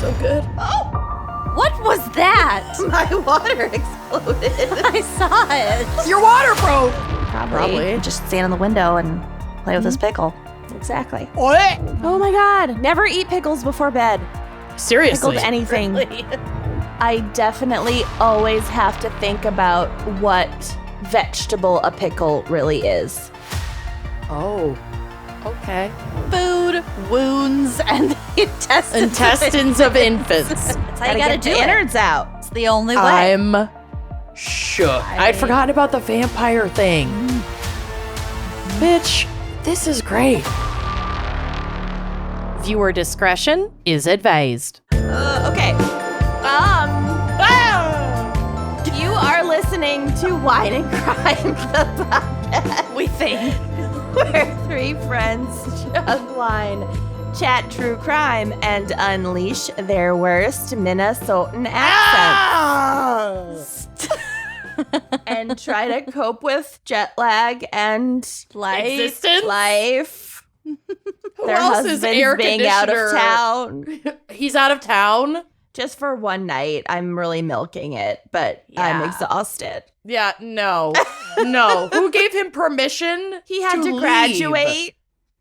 so good. Oh! What was that? My water exploded. I saw it. Your water broke. Probably. Just stand in the window and play with this pickle. Exactly. What? Oh my God. Never eat pickles before bed. Seriously. Pickled anything. Really? I definitely always have to think about what vegetable a pickle really is. Oh. Okay. Food, wounds, and Intestines of infants. That's how you gotta get do the it. innards out. It's the only way. I'm shook. I'd forgotten about the vampire thing. Bitch, this is great. Viewer discretion is advised. Okay. You are listening to Wine and Crime, the podcast. We think. Where three friends chug wine, chat true crime, and unleash their worst Minnesotan accents. And try to cope with jet lag and Existence? life. Who Their else is husbands air being out of conditioner? town. He's out of town? Just for one night. I'm really milking it, but I'm Yeah. exhausted. Yeah, no. No. Who gave him permission? He had to leave? graduate.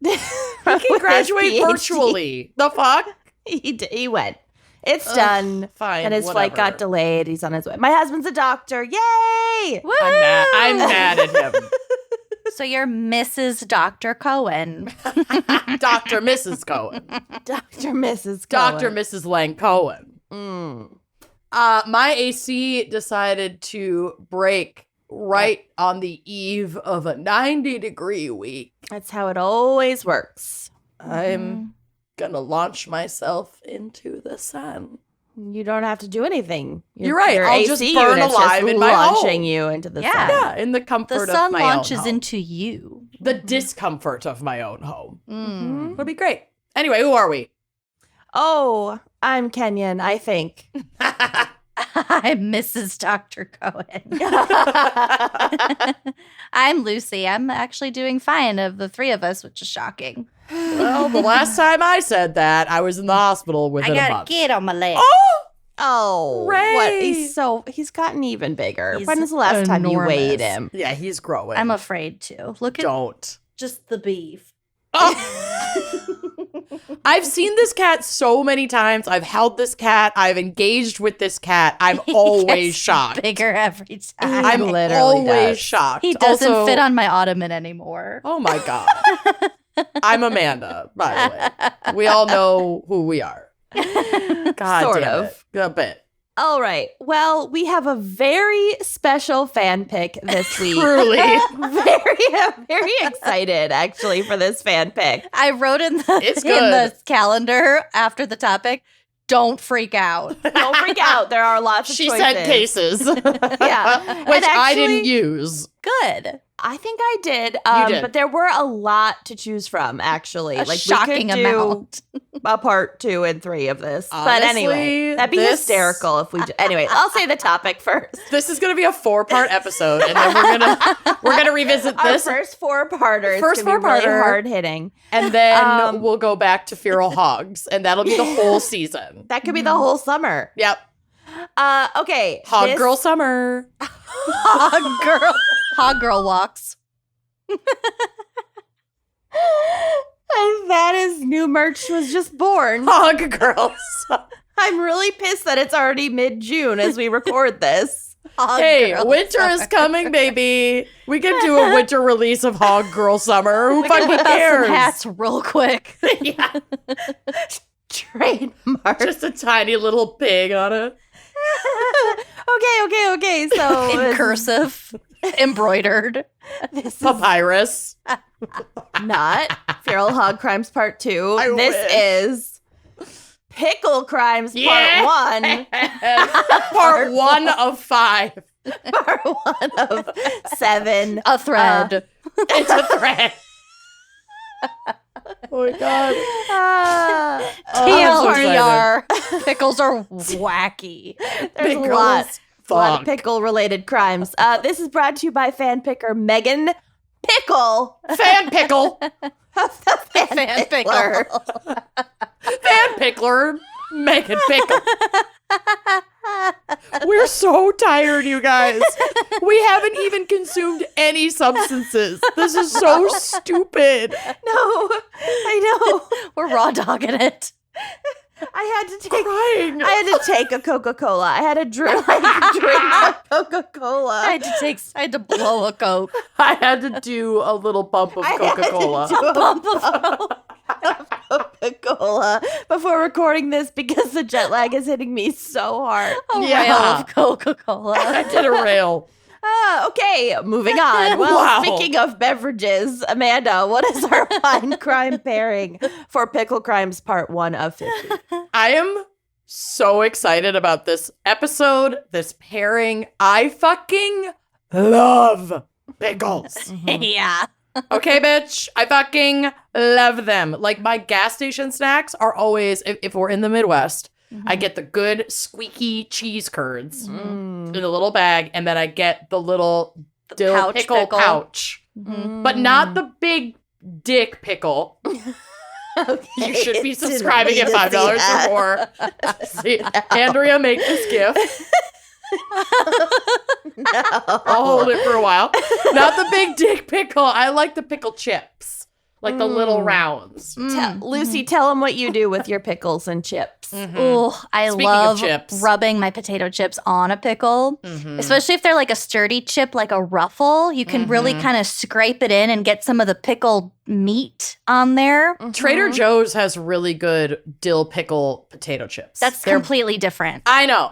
He can graduate virtually. The fuck? He went. It's done. Fine. And his flight got delayed. He's on his way. My husband's a doctor. Yay! Woo! I'm mad at him. So you're Mrs. Dr. Cohen. Dr. Mrs. Cohen. Dr. Mrs. Cohen. Dr. Mrs. Lang Cohen. My AC decided to break right on the eve of a 90-degree week. That's how it always works. I'm gonna launch myself into the sun. You don't have to do anything. You're right. Your I'll AC just burn unit's alive just in my launching home. you into the Yeah. sun. Yeah, in the comfort The of sun my launches own home. into you. The discomfort of my own home. Mm. It'll be great. Anyway, who are we? Oh, I'm Kenyan, I think. I'm Mrs. Dr. Cohen. I'm Lucy. I'm actually doing fine of the three of us, which is shocking. Well, the last time I said that, I was in the hospital within I a got a month. kid on my leg. Oh, Ray. what? He's gotten even bigger. He's When was the last time you enormous. weighed him? Yeah, he's growing. I'm afraid to. Look at Don't. just the beef. I've seen this cat so many times. I've held this cat. I've engaged with this cat. I'm always Gets shocked. Bigger every time. I'm literally always does. shocked. He doesn't Also- fit on my ottoman anymore. Oh my God. I'm Amanda, by the way. We all know who we are. God Sort damn of. it. A bit. All right. Well, we have a very special fan pick this week. Truly. very excited, actually, for this fan pick. I wrote in It's in the good. calendar after the topic, don't freak out. Don't freak out. There are lots of She choices. sent cases. Yeah. Which And I actually- didn't use. Good. I think I did. did. But there were a lot to choose from, actually. A like shocking we could do amount. a part 2 and 3 of this. But anyway, Honestly, that'd be this- hysterical if we. Anyway, I'll say the topic first. This is going to be a 4-part episode, and then we're gonna revisit Our this, first 4-parter. First It's gonna be really 4-parter. hard hitting. and then we'll go back to feral hogs, and that'll be the whole season. That could be the whole summer. Yep, Okay. hog this- girl summer. Hog girl walks. And that is new merch was just born. Hog girls. I'm really pissed that it's already mid-June as we record this. Hog Hey, girl winter summer. is coming, baby. We can do a winter release of Hog Girl Summer. Who We can fucking put out cares? some hats real quick. Yeah, Trademark. just a tiny little pig on it. Okay. So In cursive, embroidered. this is Papyrus. not Feral Hog Crimes Part 2. I This wish. is Pickle Crimes Part 1. Part 1 of 5. Part 1 of 7. A thread. It's a thread. Oh my God. I'm so TLDR. Pickles are wacky. There's Pickles. a lot of Fuck. pickle-related crimes. This is brought to you by fan picker Megan Pickle. Fan pickle. Fan Pickler. pickle. Fan pickler. Megan Pickle. We're so tired, you guys. We haven't even consumed any substances. This is so stupid. No, I know. We're raw dogging it. I had to Crying. take a Coca-Cola. I had to drink a Coca-Cola. I had to blow a Coke. I had to do a little bump of Coca-Cola. A bump of Coca-Cola before recording this because the jet lag is hitting me so hard. A Yeah. rail of Coca-Cola. I did a rail. Okay, moving on. Well, Wow. speaking of beverages, Amanda, what is our wine crime pairing for Pickle Crimes Part 1 of 50? I am so excited about this episode, this pairing. I fucking love pickles. Yeah. Okay, bitch. I fucking love them. Like, my gas station snacks are always, if we're in the Midwest, I get the good squeaky cheese curds in a little bag, and then I get the little dill pouch pickle pickle. pouch. But not the big dick pickle. You should be subscribing at $5 or more. See, Andrea, make this gift. I'll hold it for a while. Not the big dick pickle. I like the pickle chips, like the little rounds. Lucy, tell them what you do with your pickles and chips. Oh, I Speaking of love chips. rubbing my potato chips on a pickle, especially if they're like a sturdy chip, like a ruffle. You can really kind of scrape it in and get some of the pickled meat on there. Trader Joe's has really good dill pickle potato chips. That's They're- completely different. I know.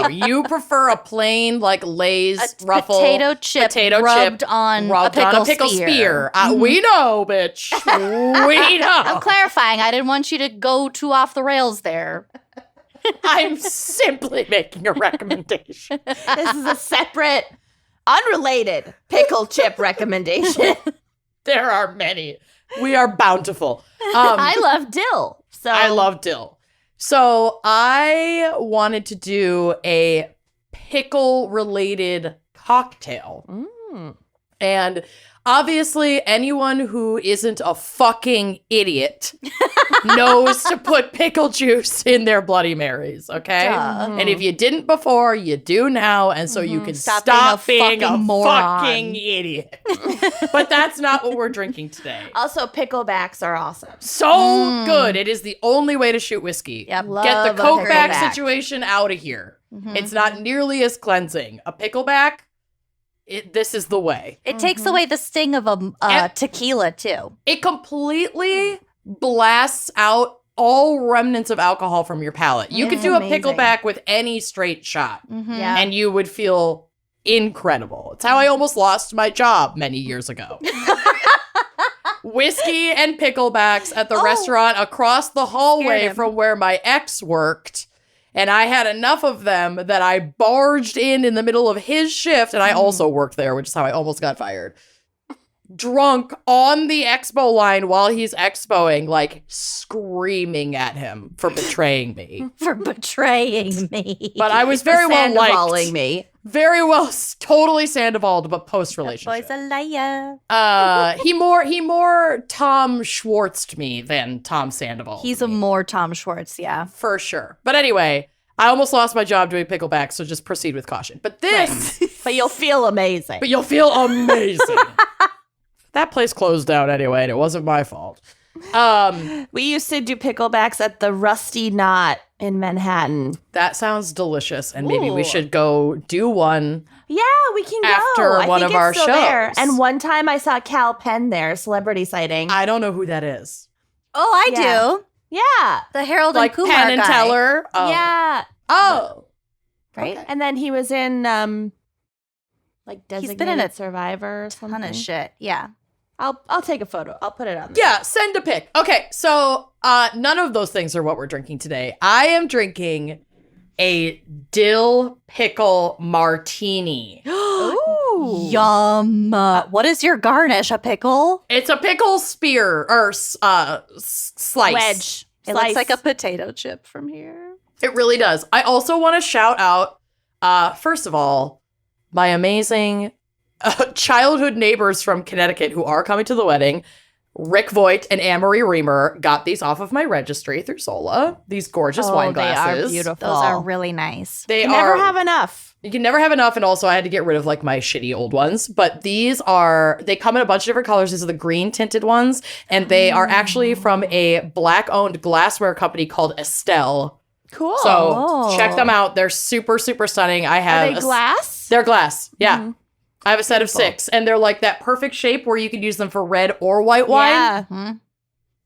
You prefer a plain, like, Lay's ruffle Potato chip rubbed on a pickle spear. We know, bitch. We know. I'm clarifying. I didn't want you to go too off the rails there. I'm simply making a recommendation. This is a separate, unrelated pickle chip recommendation. There are many. We are bountiful. I love dill. So I love dill. So I wanted to do a pickle-related cocktail. And obviously, anyone who isn't a fucking idiot knows to put pickle juice in their Bloody Marys, okay? Duh. And if you didn't before, you do now, and so you can Stop stop being being a a fucking moron. fucking idiot. But that's not what we're drinking today. also Picklebacks are awesome. So good. It is the only way to shoot whiskey. Yep. Get Love the a Cokeback pickleback. situation out of here. It's not nearly as cleansing. A pickleback, this is the way. It takes away the sting of a tequila, too. It completely blasts out all remnants of alcohol from your palate. You could It's do amazing. a pickleback with any straight shot, Yeah. and you would feel incredible. It's how I almost lost my job many years ago. Whiskey and picklebacks at the restaurant across the hallway Scared him. from where my ex worked. And I had enough of them that I barged in the middle of his shift, and I also worked there, which is how I almost got fired. Drunk on the expo line while he's expoing, like screaming at him for betraying me. For betraying me. But I was very well Sandovaling liked. me. Very well, totally Sandovaled, but post Boy's relationship. a liar. He more Tom Schwartzed me than Tom Sandoval. He's a more Tom Schwartz, yeah. For sure. But anyway, I almost lost my job doing picklebacks, so just proceed with caution. But this, But you'll feel amazing. but you'll feel amazing. That place closed down anyway, and it wasn't my fault. We used to do picklebacks at the Rusty Knot in Manhattan. That sounds delicious, and maybe we Ooh. should go do one. Yeah, we can go. After I one think of our it's still there. shows. And one time I saw Cal Penn there, celebrity sighting. I don't know who that is. Oh, I Yeah. do. yeah. The Harold Like and Kumar Penn and guy. Teller. Oh. Yeah. Oh. Right? Okay. And then he was in like He's Designated been in a Survivor or something. Ton of shit. Yeah. I'll take a photo. I'll put it on there. Yeah, send a pic. Okay, so none of those things are what we're drinking today. I am drinking a dill pickle martini. Ooh. Yum. What is your garnish? A pickle? It's a pickle spear or slice. Wedge. It Slice. looks like a potato chip from here. It really does. I also want to shout out, first of all, my amazing childhood neighbors from Connecticut who are coming to the wedding. Rick Voigt and Anne-Marie Reamer got these off of my registry through Zola. These gorgeous wine glasses. They are beautiful. Those are really nice. They You are never have enough. You can never have enough, and also I had to get rid of like my shitty old ones. But they come in a bunch of different colors. These are the green tinted ones, and they are actually from a Black-owned glassware company called Estelle. Cool. So check them out. They're super, super stunning. I have Are they glass? They're glass. Yeah. I have a set of 6, and they're like that perfect shape where you could use them for red or white wine. Yeah.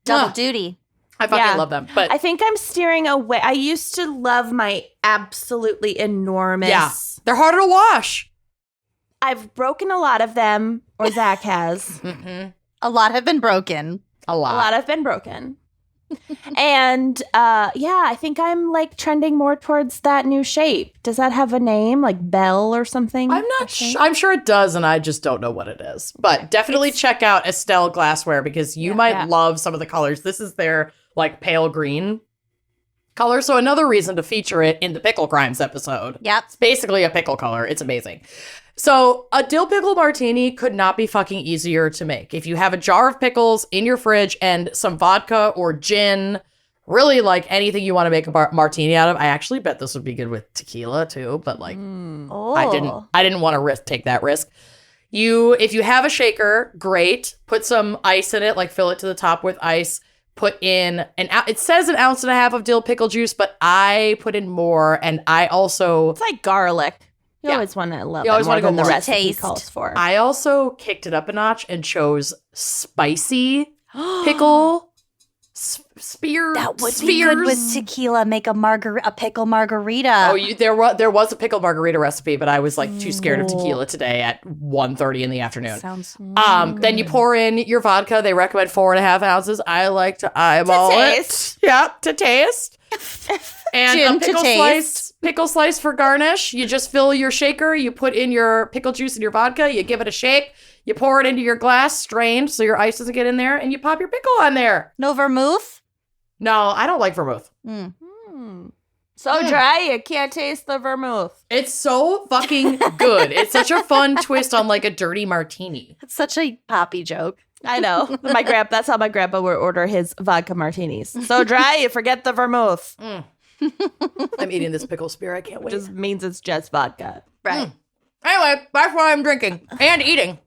Double duty. I fucking love them. But I think I'm steering away. I used to love my absolutely enormous. yeah, they're harder to wash. I've broken a lot of them, or Zach has. A lot have been broken. A A lot. lot have been broken. And I think I'm like trending more towards that new shape. Does that have a name, like Belle or something? I'm not sure. I'm sure it does, and I just don't know what it is. But definitely check out Estelle Glassware because you might love some of the colors. This is their like pale green color. So another reason to feature it in the Pickle Crimes episode. Yep. It's basically a pickle color. It's amazing. So a dill pickle martini could not be fucking easier to make. If you have a jar of pickles in your fridge and some vodka or gin, really like anything you want to make a martini out of, I actually bet this would be good with tequila too, but like I didn't want to take that risk. If you have a shaker, great. Put some ice in it, like fill it to the top with ice. Put in it says 1.5 ounces of dill pickle juice, but I put in more, and I also It's like garlic. You Yeah. always want to love You it always more wanna go than the more. recipe Taste. calls for. I also kicked it up a notch and chose spicy pickle spear. That would spheres. be good with tequila. Make a pickle margarita. Oh, there was a pickle margarita recipe, but I was like too scared of tequila today at 1:30 in the afternoon. Sounds Then you pour in your vodka. They recommend 4.5 ounces. I like to eyeball taste. it. Yeah, to taste. And Jim, a pickle to taste. pickle slice for garnish. You just fill your shaker. You put in your pickle juice and your vodka. You give it a shake. You pour it into your glass, strained, so your ice doesn't get in there, and you pop your pickle on there. no vermouth. No, I don't like vermouth. So dry, you can't taste the vermouth. It's so fucking good. It's such a fun twist on like a dirty martini. It's such a poppy joke. I know. That's how my grandpa would order his vodka martinis. So dry, you forget the vermouth. I'm eating this pickle spear. I can't wait. Just means it's just vodka. Right. Anyway, that's what I'm drinking and eating.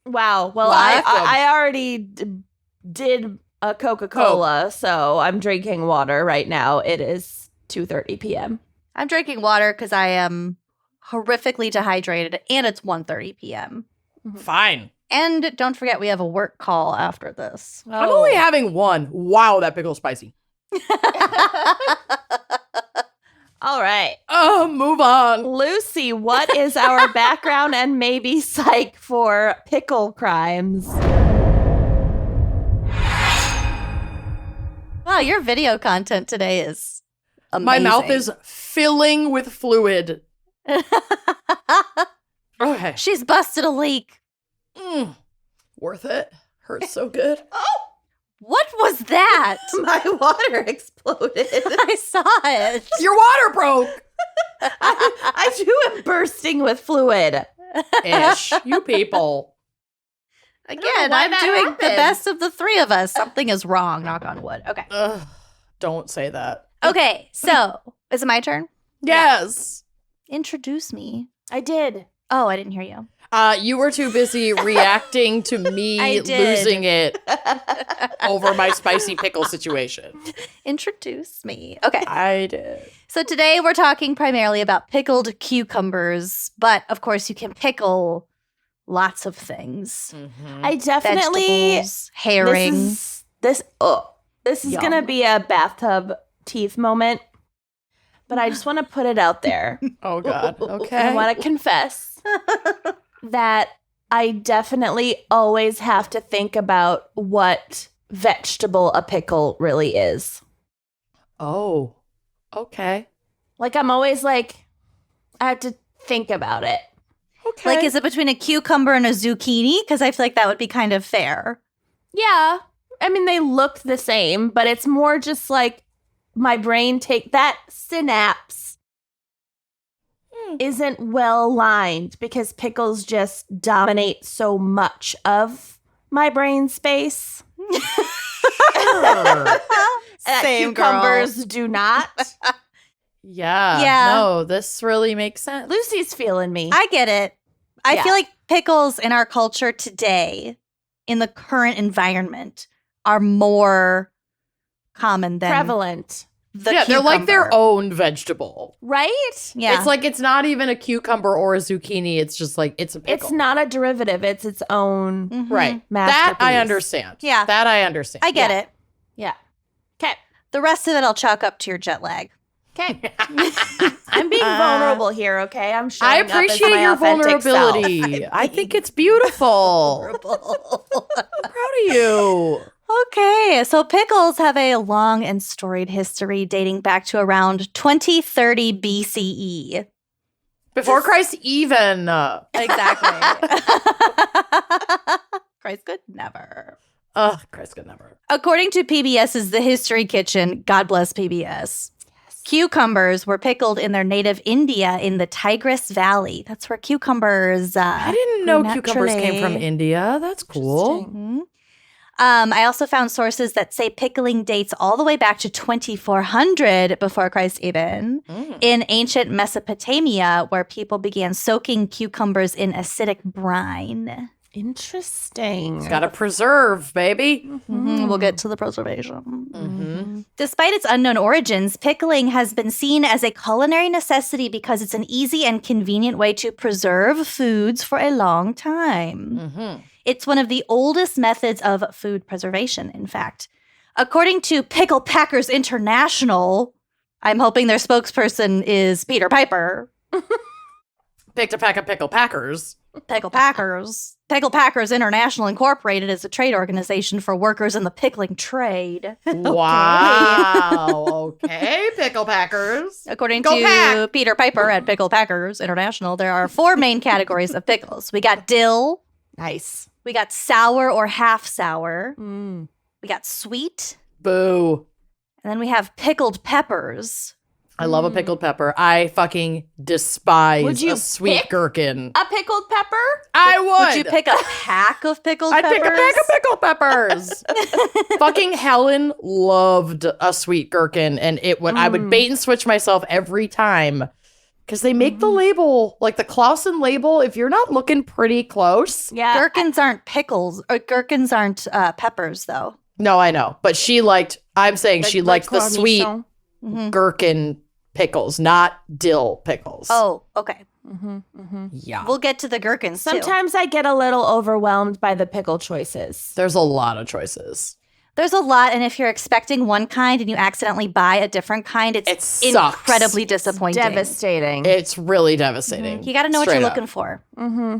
Wow. Well, Welcome. I already did a Coca-Cola, so I'm drinking water right now. It is 2:30 p.m. I'm drinking water because I am horrifically dehydrated, and it's 1:30 p.m. Fine. And don't forget, we have a work call after this. I'm only having one. Wow, that pickle's spicy. All right. Oh, move on. Lucy, what is our background and maybe psych for Pickle Crimes? Wow, your video content today is amazing. My mouth is filling with fluid. Okay. She's busted a leak. Worth it. Hurts so good. What was that? My water exploded. I saw it. Your water broke. I too am bursting with fluid. Ish. You people. Again, why I'm that doing happened. the best of the three of us. Something is wrong, knock on wood. Okay. Ugh, don't say that. Okay, so is it my turn? Yes. Introduce me. I did. Oh, I didn't hear you. You were too busy reacting to me I did. losing it over my spicy pickle situation. Introduce me. Okay. I did. So today we're talking primarily about pickled cucumbers, but of course you can pickle lots of things. I definitely Vegetables, herring. This is Yum. gonna be a bathtub teeth moment, but I just want to put it out there. Oh, God. Okay. I want to confess that I definitely always have to think about what vegetable a pickle really is. Oh, okay. Like I'm always like, I have to think about it. Okay. Like, is it between a cucumber and a zucchini? Because I feel like that would be kind of fair. Yeah. I mean, they look the same, but it's more just like my brain take that synapse isn't well lined because pickles just dominate so much of my brain space. Same, cucumbers do not. Yeah. No, this really makes sense. Lucy's feeling me. I get it. I Yeah. feel like pickles in our culture today, in the current environment, are more common than Prevalent. the they're like their cucumber. own vegetable. Right? Yeah. It's like it's not even a cucumber or a zucchini. It's just like it's a pickle. It's not a derivative. It's its own Mhm. Right. That masterpiece. I understand. Yeah. That I understand. I get Yeah. it. Yeah. Okay. The rest of it I'll chalk up to your jet lag. Okay. I'm being vulnerable here, okay? I'm showing I up as appreciate my your authentic self. vulnerability. I think it's beautiful. I'm proud of you. Okay, so pickles have a long and storied history dating back to around 2030 BCE. Before Christ even. Exactly. Christ could never. Christ could never. According to PBS's The History Kitchen, God bless PBS, cucumbers were pickled in their native India in the Tigris Valley. That's where cucumbers I didn't know grew cucumbers came from naturally. India. That's cool. Mhm. I also found sources that say pickling dates all the way back to 2400 before Christ even in ancient Mesopotamia, where people began soaking cucumbers in acidic brine. Interesting. It's got to preserve, baby. We'll get to the preservation. Mm-hmm. Despite its unknown origins, pickling has been seen as a culinary necessity because it's an easy and convenient way to preserve foods for a long time. Mm-hmm. It's one of the oldest methods of food preservation, in fact. According to Picklebackers International, I'm hoping their spokesperson is Peter Piper. Picked a pack of pickle packers. Picklebackers. Picklebackers International Incorporated is a trade organization for workers in the pickling trade. Wow. Okay, pickle packers. According Go to Pack! Peter Piper at Picklebackers International, there are 4 main categories of pickles. We got dill, Nice. we got sour or half sour, Mm. we got sweet, Boo. and then we have pickled peppers. I love a pickled pepper. I fucking despise Would you a sweet pick gherkin. A pickled pepper? I would. Would you pick a pack of pickled I'd peppers? pick a pack of pickled peppers. Fucking Helen loved a sweet gherkin, and I would bait and switch myself every time because they make the label, like the Clausen label, if you're not looking pretty close. Yeah. Gherkins aren't pickles, or gherkins aren't peppers, though. No, I know, but she liked the sweet Mhm. gherkin pickles, not dill pickles. Oh, okay. yeah. We'll get to the gherkins too. Sometimes I get a little overwhelmed by the pickle choices. There's a lot of choices. There's a lot, and if you're expecting one kind and you accidentally buy a different kind, It it's sucks. incredibly disappointing. Devastating. It's really devastating. You got to know what Straight you're up. looking for. Mm-hmm.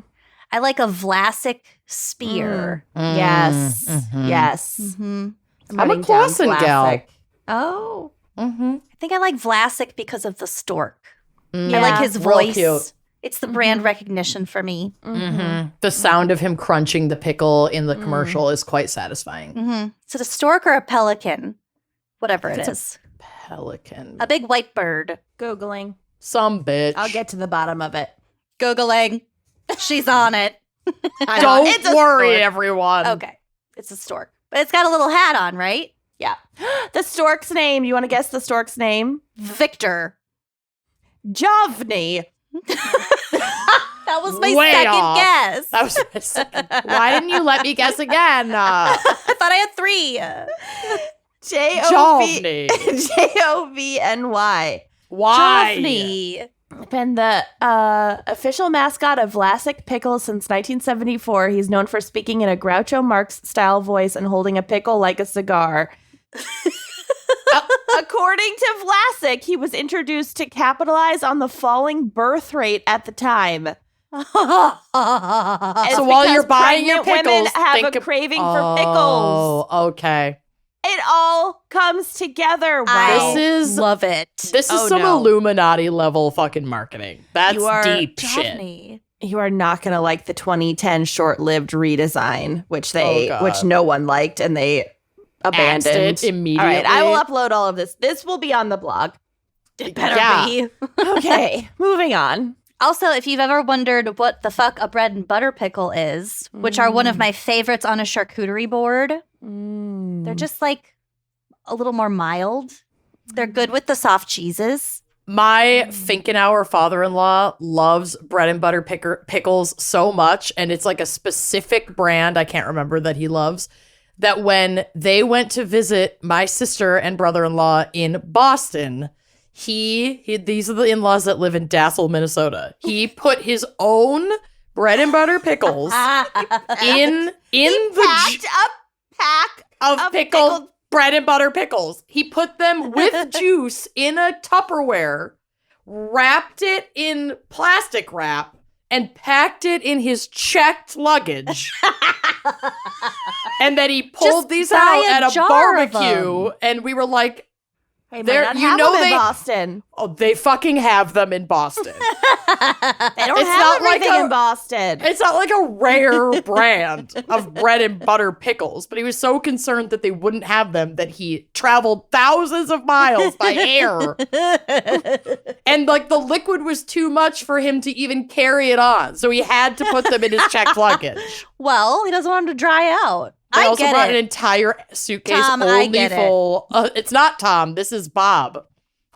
I like a Vlasic spear. Yes. Mhm. Yes. Mm-hmm. I'm a writing down Clausen gal. classic. Oh. Mm-hmm. I think I like Vlasic because of the stork. Yeah. I like his Real voice. cute. It's the brand recognition for me. Mm-hmm. The sound of him crunching the pickle in the commercial is quite satisfying. Mm-hmm. Is it a stork or a pelican? Whatever it It's is. Pelican. A big white bird. Googling. Some bitch. I'll get to the bottom of it. Googling. She's on it. Don't It's a worry, stork. everyone. Okay. It's a stork. But it's got a little hat on, right? Yeah. The stork's name. You want to guess the stork's name? Victor. Jovny. That was my Way second off. guess. That was my second. Why didn't you let me guess again? I thought I had 3. Jovny. Jovny. Why? Jovny. Been the official mascot of Vlasic Pickles since 1974. He's known for speaking in a Groucho Marx style voice and holding a pickle like a cigar. According to Vlasic, he was introduced to capitalize on the falling birth rate at the time. It's So while you're because buying your pregnant women pickles, have think a of- craving for pickles. Oh, okay. It all comes together. Wow. This is love it. This is Oh, some no. Illuminati level fucking marketing. That's You are deep shit. Jovny. You are not going to like the 2010 short-lived redesign, which no one liked and they Axed abandoned it immediately. All right, I will upload all of this. This will be on the blog. It better Yeah. be. Okay, moving on. Also, if you've ever wondered what the fuck a bread and butter pickle is, which are one of my favorites on a charcuterie board, they're just like a little more mild. They're good with the soft cheeses. My Finkenauer father-in-law loves bread and butter pickles so much, and it's like a specific brand I can't remember that he loves, that when they went to visit my sister and brother-in-law in Boston, these are the in-laws that live in Dassel, Minnesota. He put his own bread and butter pickles in the pack of pickled bread and butter pickles. He put them with juice in a Tupperware, wrapped it in plastic wrap, and packed it in his checked luggage. And then he pulled these out at a barbecue, and we were like, they might not have them in Boston. Oh, they fucking have them in Boston. They don't have everything in Boston. It's not like a rare brand of bread and butter pickles, but he was so concerned that they wouldn't have them that he traveled thousands of miles by air. And like the liquid was too much for him to even carry it on. So he had to put them in his checked luggage. Well, he doesn't want them to dry out. I also brought an entire suitcase Tom, only full. It's not Tom. This is Bob,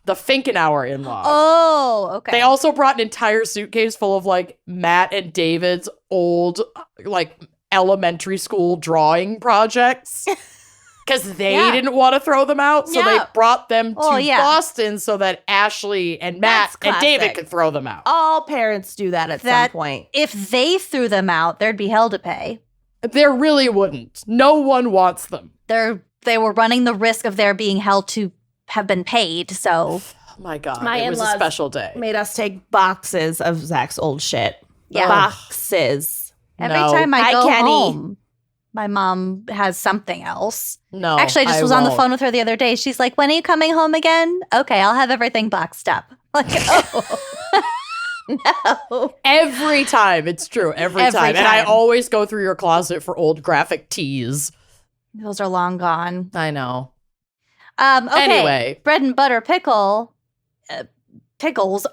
the Finkenauer in-law. Oh, okay. They also brought an entire suitcase full of like Matt and David's old like elementary school drawing projects because they didn't want to throw them out. So they brought them to Boston so that Ashley and Matt and David could throw them out. All parents do that at some point. If they threw them out, there'd be hell to pay. There really wouldn't. No one wants them. They were running the risk of their being held to have been paid, so. Oh my God. My it was a in-laws special day. Made us take boxes of Zach's old shit. Yeah. Boxes. Every time I go home, my mom has something else. No. Actually, I just was on the phone with her the other day. She's like, when are you coming home again? Okay, I'll have everything boxed up. Like, oh. No. Every time. It's true. Every time. And I always go through your closet for old graphic tees. Those are long gone. I know. Okay. Anyway. Bread and butter pickles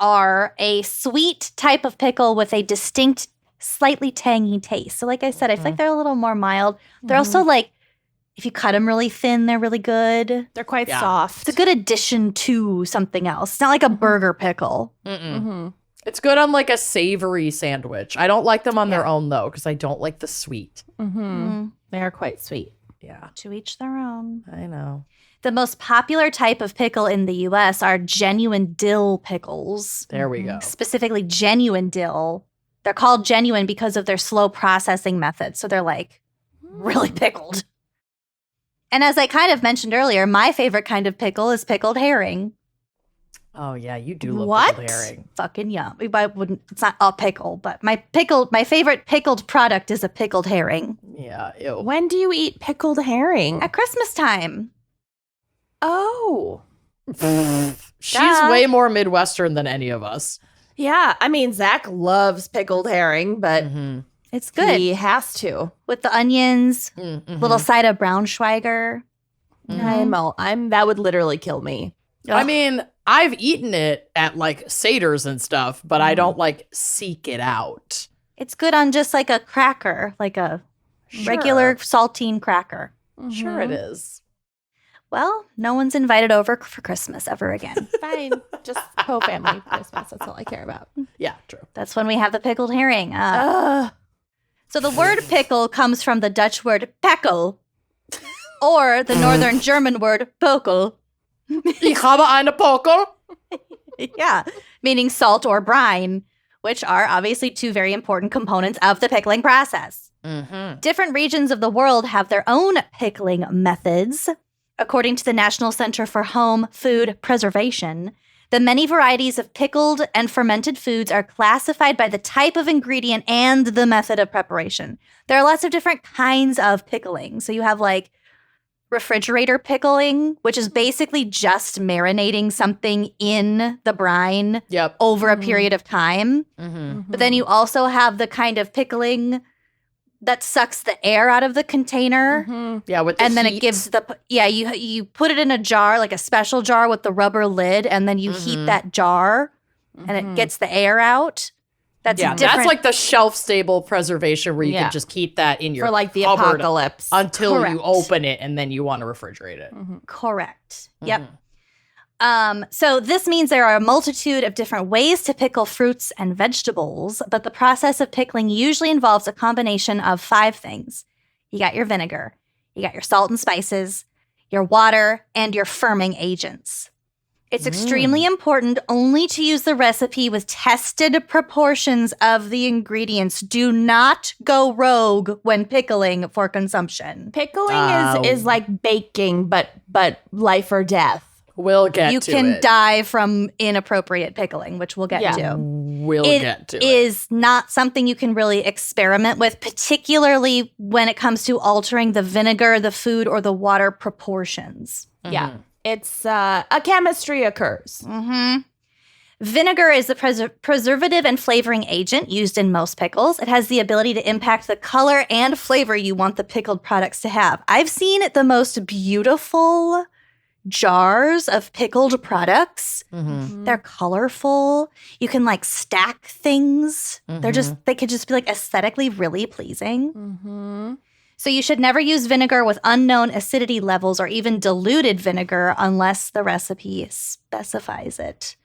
are a sweet type of pickle with a distinct, slightly tangy taste. So like I said, I feel like they're a little more mild. They're also like, if you cut them really thin, they're really good. They're quite soft. It's a good addition to something else. It's not like a burger pickle. It's good on like a savory sandwich. I don't like them on their own though, because I don't like the sweet. They are quite sweet. Yeah. To each their own. I know. The most popular type of pickle in the U.S. are genuine dill pickles. There we go. Specifically genuine dill. They're called genuine because of their slow processing method. So they're like really pickled. And as I kind of mentioned earlier, my favorite kind of pickle is pickled herring. Oh yeah, you do love pickled herring. Fucking yum. It's not a pickle, but my favorite pickled product is a pickled herring. Yeah. Ew. When do you eat pickled herring? At Christmas time. Oh. She's way more Midwestern than any of us. Yeah. I mean, Zach loves pickled herring, but it's good. He has to. With the onions, little side of Braunschweiger. That would literally kill me. I mean, I've eaten it at like Seder's and stuff, but I don't like seek it out. It's good on just like a cracker, like a regular saltine cracker. Sure it is. Well, no one's invited over for Christmas ever again. Fine. Just co-family Christmas. That's all I care about. Yeah, true. That's when we have the pickled herring. So the word pickle comes from the Dutch word pekkel, or the Northern German word pokel. Ich habe eine Pokel. Yeah, meaning salt or brine, which are obviously two very important components of the pickling process. Different regions of the world have their own pickling methods. According to the National Center for Home Food Preservation, the many varieties of pickled and fermented foods are classified by the type of ingredient and the method of preparation. There are lots of different kinds of pickling. So you have like refrigerator pickling, which is basically just marinating something in the brine over a period of time. But then you also have the kind of pickling that sucks the air out of the container. Yeah, with the and then heat. it gives you put it in a jar, like a special jar with the rubber lid, and then you heat that jar and it gets the air out. That's Yeah, different. that's like the shelf-stable preservation where you Yeah. can just keep that in your For like the cupboard apocalypse. until Correct. you open it and then you want to refrigerate it. Correct. Yep. So this means there are a multitude of different ways to pickle fruits and vegetables, but the process of pickling usually involves a combination of 5 things. You got your vinegar, you got your salt and spices, your water, and your firming agents. It's extremely important only to use the recipe with tested proportions of the ingredients. Do not go rogue when pickling for consumption. Pickling is like baking, but life or death. We'll get You to can it. die from inappropriate pickling, which we'll get to. We'll It get to it. is not something you can really experiment with, particularly when it comes to altering the vinegar, the food, or the water proportions. Yeah. It's a chemistry occurs. Vinegar is the preservative and flavoring agent used in most pickles. It has the ability to impact the color and flavor you want the pickled products to have. I've seen the most beautiful jars of pickled products. They're colorful. You can like stack things. They could just be like aesthetically really pleasing. So you should never use vinegar with unknown acidity levels or even diluted vinegar unless the recipe specifies it.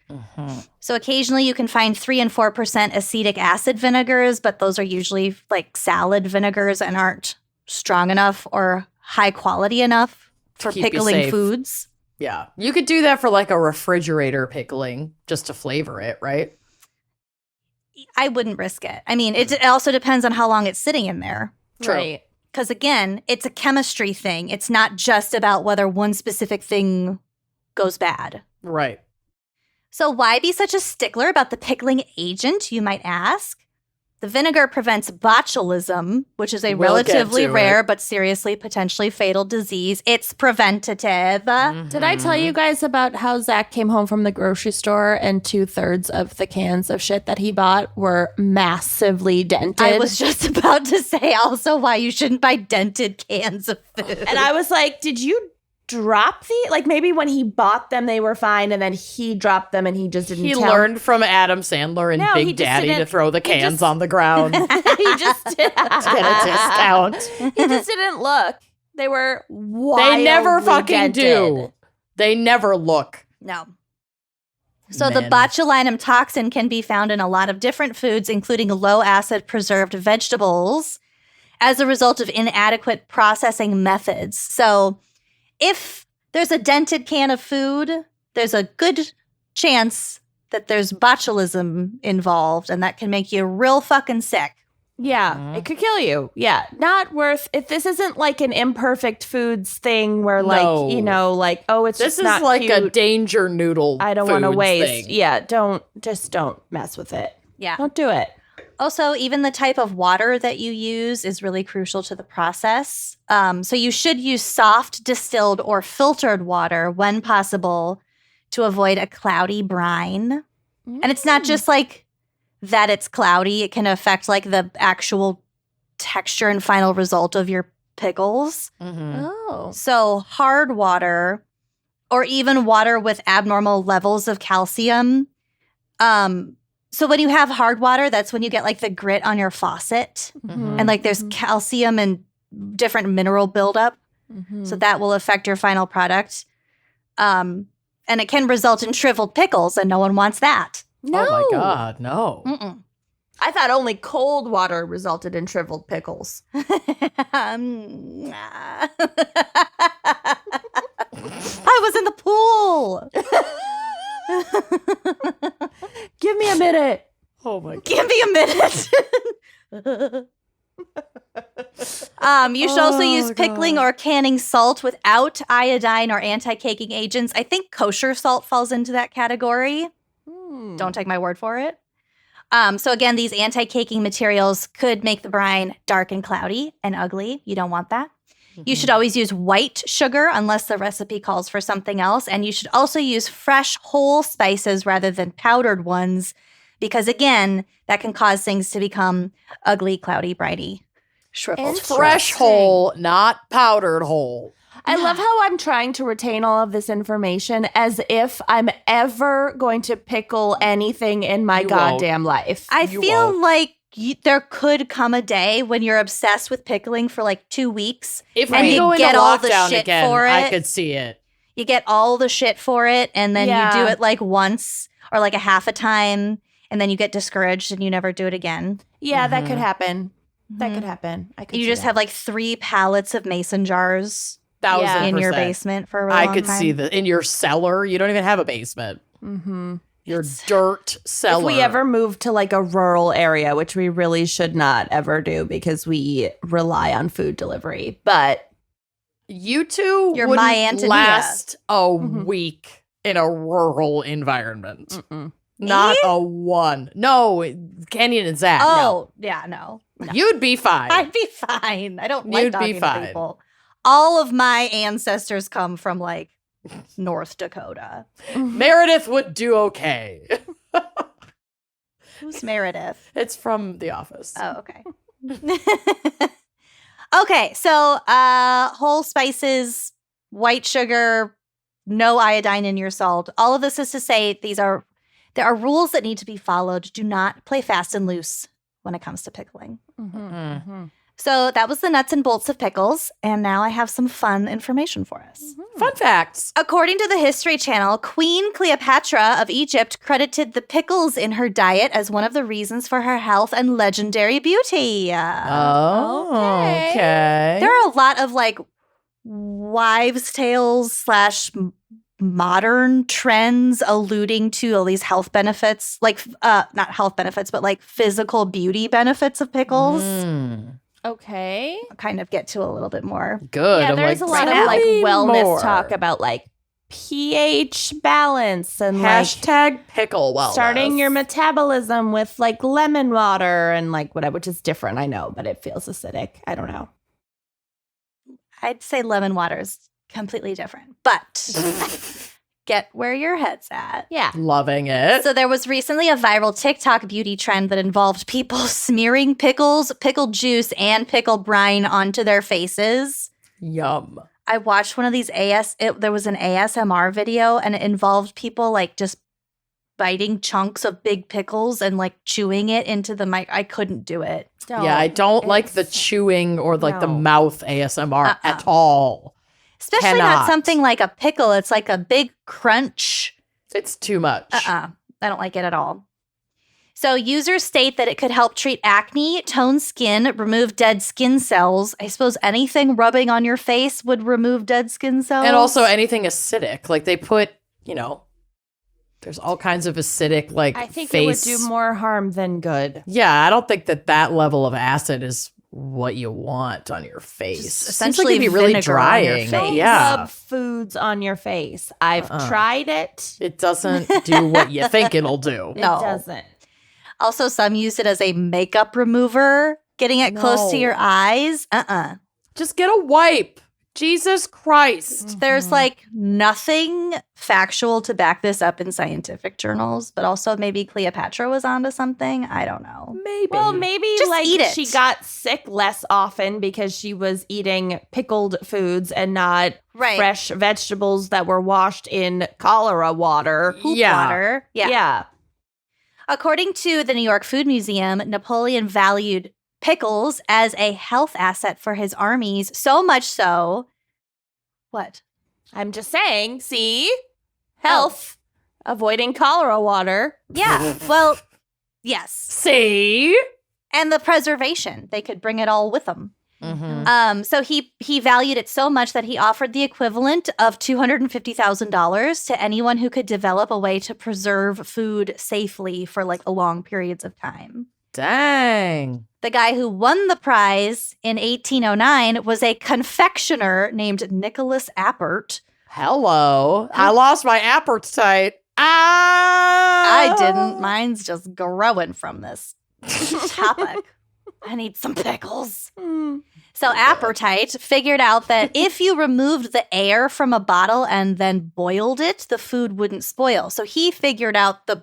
So occasionally you can find 3 and 4% acetic acid vinegars, but those are usually like salad vinegars and aren't strong enough or high quality enough for keep you pickling safe. foods. Yeah. You could do that for like a refrigerator pickling just to flavor it, right? I wouldn't risk it. I mean, it also depends on how long it's sitting in there. True. Right. Because again, it's a chemistry thing. It's not just about whether one specific thing goes bad. Right. So why be such a stickler about the pickling agent, you might ask? The vinegar prevents botulism, which is a We'll get relatively to rare it. but seriously potentially fatal disease. It's preventative. Did I tell you guys about how Zach came home from the grocery store and 2/3 of the cans of shit that he bought were massively dented? I was just about to say also why you shouldn't buy dented cans of food. and I was like, did you drop like maybe when he bought them they were fine and then he dropped them and he just didn't He tell learned from Adam Sandler and No, he Big just Daddy to didn't- throw the he cans just- on the ground to he just get a discount. he just didn't look. They were wildly They never fucking dented. do. They never look. No. So the Men. botulinum toxin can be found in a lot of different foods, including low-acid preserved vegetables, as a result of inadequate processing methods. So if there's a dented can of food, there's a good chance that there's botulism involved, and that can make you real fucking sick. Yeah, it could kill you. Yeah, not worth. If this isn't like an imperfect foods thing where, like, No. you know, like, oh, it's This just is not like a cute. danger noodle. I don't want to foods waste. thing. Yeah, don't mess with it. Yeah. Don't do it. Also, even the type of water that you use is really crucial to the process. So you should use soft, distilled, or filtered water when possible to avoid a cloudy brine. And it's not just like that it's cloudy. It can affect like the actual texture and final result of your pickles. Oh, So hard water or even water with abnormal levels of calcium. So when you have hard water, that's when you get like the grit on your faucet and like there's calcium and different mineral buildup. So that will affect your final product. And it can result in shriveled pickles and no one wants that. no! Oh my God, no. Mm-mm. I thought only cold water resulted in shriveled pickles. I was in the pool. Give me a minute. Oh my God. Give me a minute. You should also use pickling or canning salt without iodine or anti-caking agents. I think kosher salt falls into that category. Don't take my word for it. So again, these anti-caking materials could make the brine dark and cloudy and ugly. You don't want that. You should always use white sugar unless the recipe calls for something else. And you should also use fresh whole spices rather than powdered ones because, again, that can cause things to become ugly, cloudy, brighty, shriveled. Interesting. Fresh whole, not powdered whole. I love how I'm trying to retain all of this information as if I'm ever going to pickle anything in my goddamn life. I You feel won't. like there could come a day when you're obsessed with pickling for like 2 weeks. If and we you go into get all the lockdown shit again, for I it. could see it. You get all the shit for it, and then Yeah. you do it like once or like a half a time, and then you get discouraged and you never do it again. Yeah, that could Mhm. happen. That Mhm. could happen. I could You see just that. have like 3 pallets of mason jars 1,000%. in your basement for a really I long could time. see that in your cellar. You don't even have a basement. Mm-hmm. Your dirt cellar. If we ever move to like a rural area, which we really should not ever do because we rely on food delivery, but you two You're wouldn't my Antonia. last a Mhm. week in a rural environment. mm-mm. Not a one. No, Kenyon and Zach. Oh, yeah, no. no. You'd be fine. I'd be fine. I don't like You'd be talking to fine. people. All of my ancestors come from like North Dakota. Meredith would do okay. Who's Meredith? It's from The Office. Oh, okay. Okay, so whole spices, white sugar, no iodine in your salt. All of this is to say there are rules that need to be followed. Do not play fast and loose when it comes to pickling. Mm-hmm. So that was the nuts and bolts of pickles, and now I have some fun information for us. Fun facts. According to the History Channel, Queen Cleopatra of Egypt credited the pickles in her diet as one of the reasons for her health and legendary beauty. Oh, okay. There are a lot of like wives' tales / modern trends alluding to all these health benefits, like not health benefits, but like physical beauty benefits of pickles. Okay. I'll kind of get to a little bit more. Good. Yeah, I'm there's like, a lot tell of like me wellness more. talk about like pH balance and Hashtag pickle like wellness. starting your metabolism with like lemon water and like whatever, which is different, I know, but it feels acidic. I don't know. I'd say lemon water is completely different, but get where your head's at. Yeah. Loving it. So there was recently a viral TikTok beauty trend that involved people smearing pickles, pickled juice, and pickled brine onto their faces. Yum. I watched one of these there was an ASMR video, and it involved people like just biting chunks of big pickles and like chewing it into the mic. I couldn't do it. Yeah, I don't like the It's- chewing or like the No. mouth ASMR Uh-uh. at all. Especially Cannot. not something like a pickle. It's like a big crunch. It's too much. I don't like it at all. So users state that it could help treat acne, tone skin, remove dead skin cells. I suppose anything rubbing on your face would remove dead skin cells. And also anything acidic. Like they put, there's all kinds of acidic like I think face. it would do more harm than good. Yeah, I don't think that level of acid is what you want on your face. Just Essentially, essentially could be really vinegar on your drying. face. Don't Yeah, rub foods on your face. I've tried it. it doesn't do what you think it'll do. No. It doesn't. Also, some use it as a makeup remover, getting it close to No. your eyes. Just get a wipe. Jesus Christ. There's like nothing factual to back this up in scientific journals, but also maybe Cleopatra was onto something. I don't know. Maybe. Well, maybe Just like eat it. she got sick less often because she was eating pickled foods and not Right. fresh vegetables that were washed in cholera water. Poop Yeah. water. Yeah. According to the New York Food Museum, Napoleon valued pickles as a health asset for his armies, so much so. What? I'm just saying, see? Health. Avoiding cholera water. Yeah. Well, yes. See? And the preservation. They could bring it all with them. Mm-hmm. So he valued it so much that he offered the equivalent of $250,000 to anyone who could develop a way to preserve food safely for like long periods of time. Dang. The guy who won the prize in 1809 was a confectioner named Nicholas Appert. Hello. I lost my appetite. I didn't. Mine's just growing from this topic. I need some pickles. So Appetite figured out that if you removed the air from a bottle and then boiled it, the food wouldn't spoil. So he figured out the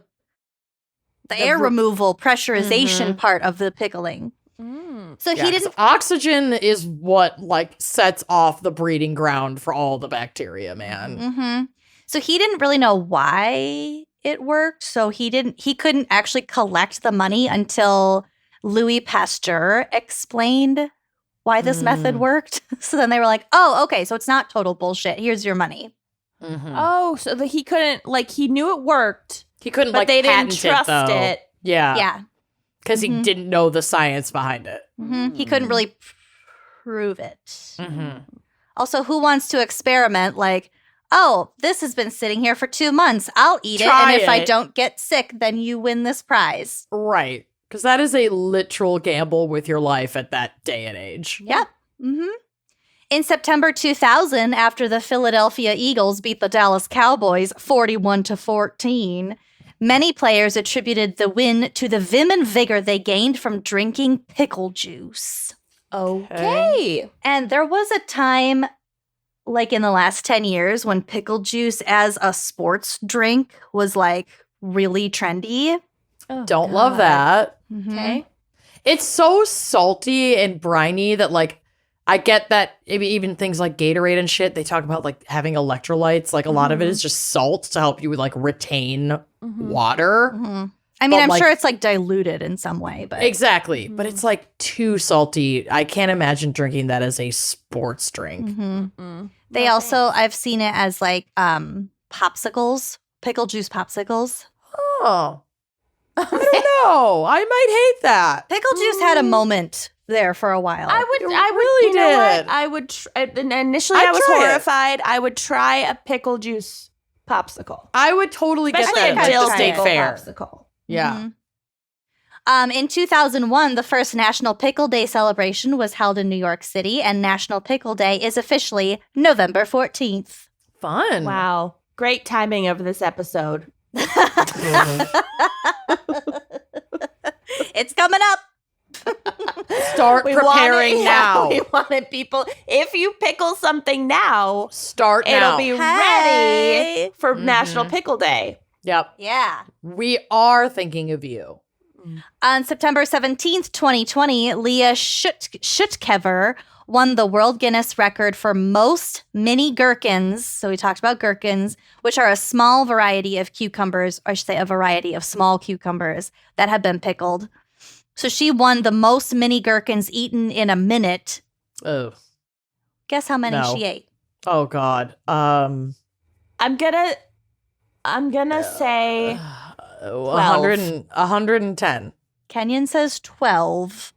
air removal pressurization part of the pickling. So he didn't. Oxygen is what like sets off the breeding ground for all the bacteria, man. Mm-hmm. So he didn't really know why it worked. So he couldn't actually collect the money until Louis Pasteur explained why this method worked. So then they were like, oh, okay, so it's not total bullshit. Here's your money. Mm-hmm. Oh, so that he couldn't, like, he knew it worked. He couldn't, but like, they didn't patent trust it. Yeah. Yeah. Because he didn't know the science behind it. Mm-hmm. He couldn't really prove it. Mm-hmm. Also, who wants to experiment? Like, oh, this has been sitting here for 2 months. I'll eat it. Try And if I it. don't get sick, then you win this prize. Right. Because that is a literal gamble with your life at that day and age. Yep. Mm-hmm. In September 2000, after the Philadelphia Eagles beat the Dallas Cowboys 41-14, many players attributed the win to the vim and vigor they gained from drinking pickle juice. Okay. And there was a time, like in the last 10 years, when pickle juice as a sports drink was like really trendy. Oh, Don't love God. that. Okay. It's so salty and briny that, like, I get that maybe even things like Gatorade and shit, they talk about, like, having electrolytes. Like, a lot of it is just salt to help you, like, retain water. Mm-hmm. I mean, But, I'm like- sure it's like diluted in some way, but Exactly. But it's, like, too salty. I can't imagine drinking that as a sports drink. Mhm. They also, I've seen it as like popsicles, pickle juice popsicles. Oh. I don't know. I might hate that. Pickle juice had a moment there for a while. I would really you know what? did. I would initially I'd I was try it. horrified. I would try a pickle juice popsicle. I would totally get Especially that a at dill the state pickle fair. popsicle. Yeah. In 2001, the first National Pickle Day celebration was held in New York City, and National Pickle Day is officially November 14th. Fun. Wow. Great timing of this episode. It's coming up. Start preparing now. We wanted people, if you pickle something now, Start now. it'll be Hey. ready for National Pickle Day. Yep. Yeah. We are thinking of you. On September 17th, 2020, Leah Schutkever won the World Guinness record for most mini gherkins. So we talked about gherkins, which are a small variety of cucumbers, or I should say a variety of small cucumbers that have been pickled. So she won the most mini gherkins eaten in a minute. Oh. Guess how many No. she ate? Oh God. I'm gonna say 110. Kenyon says 12.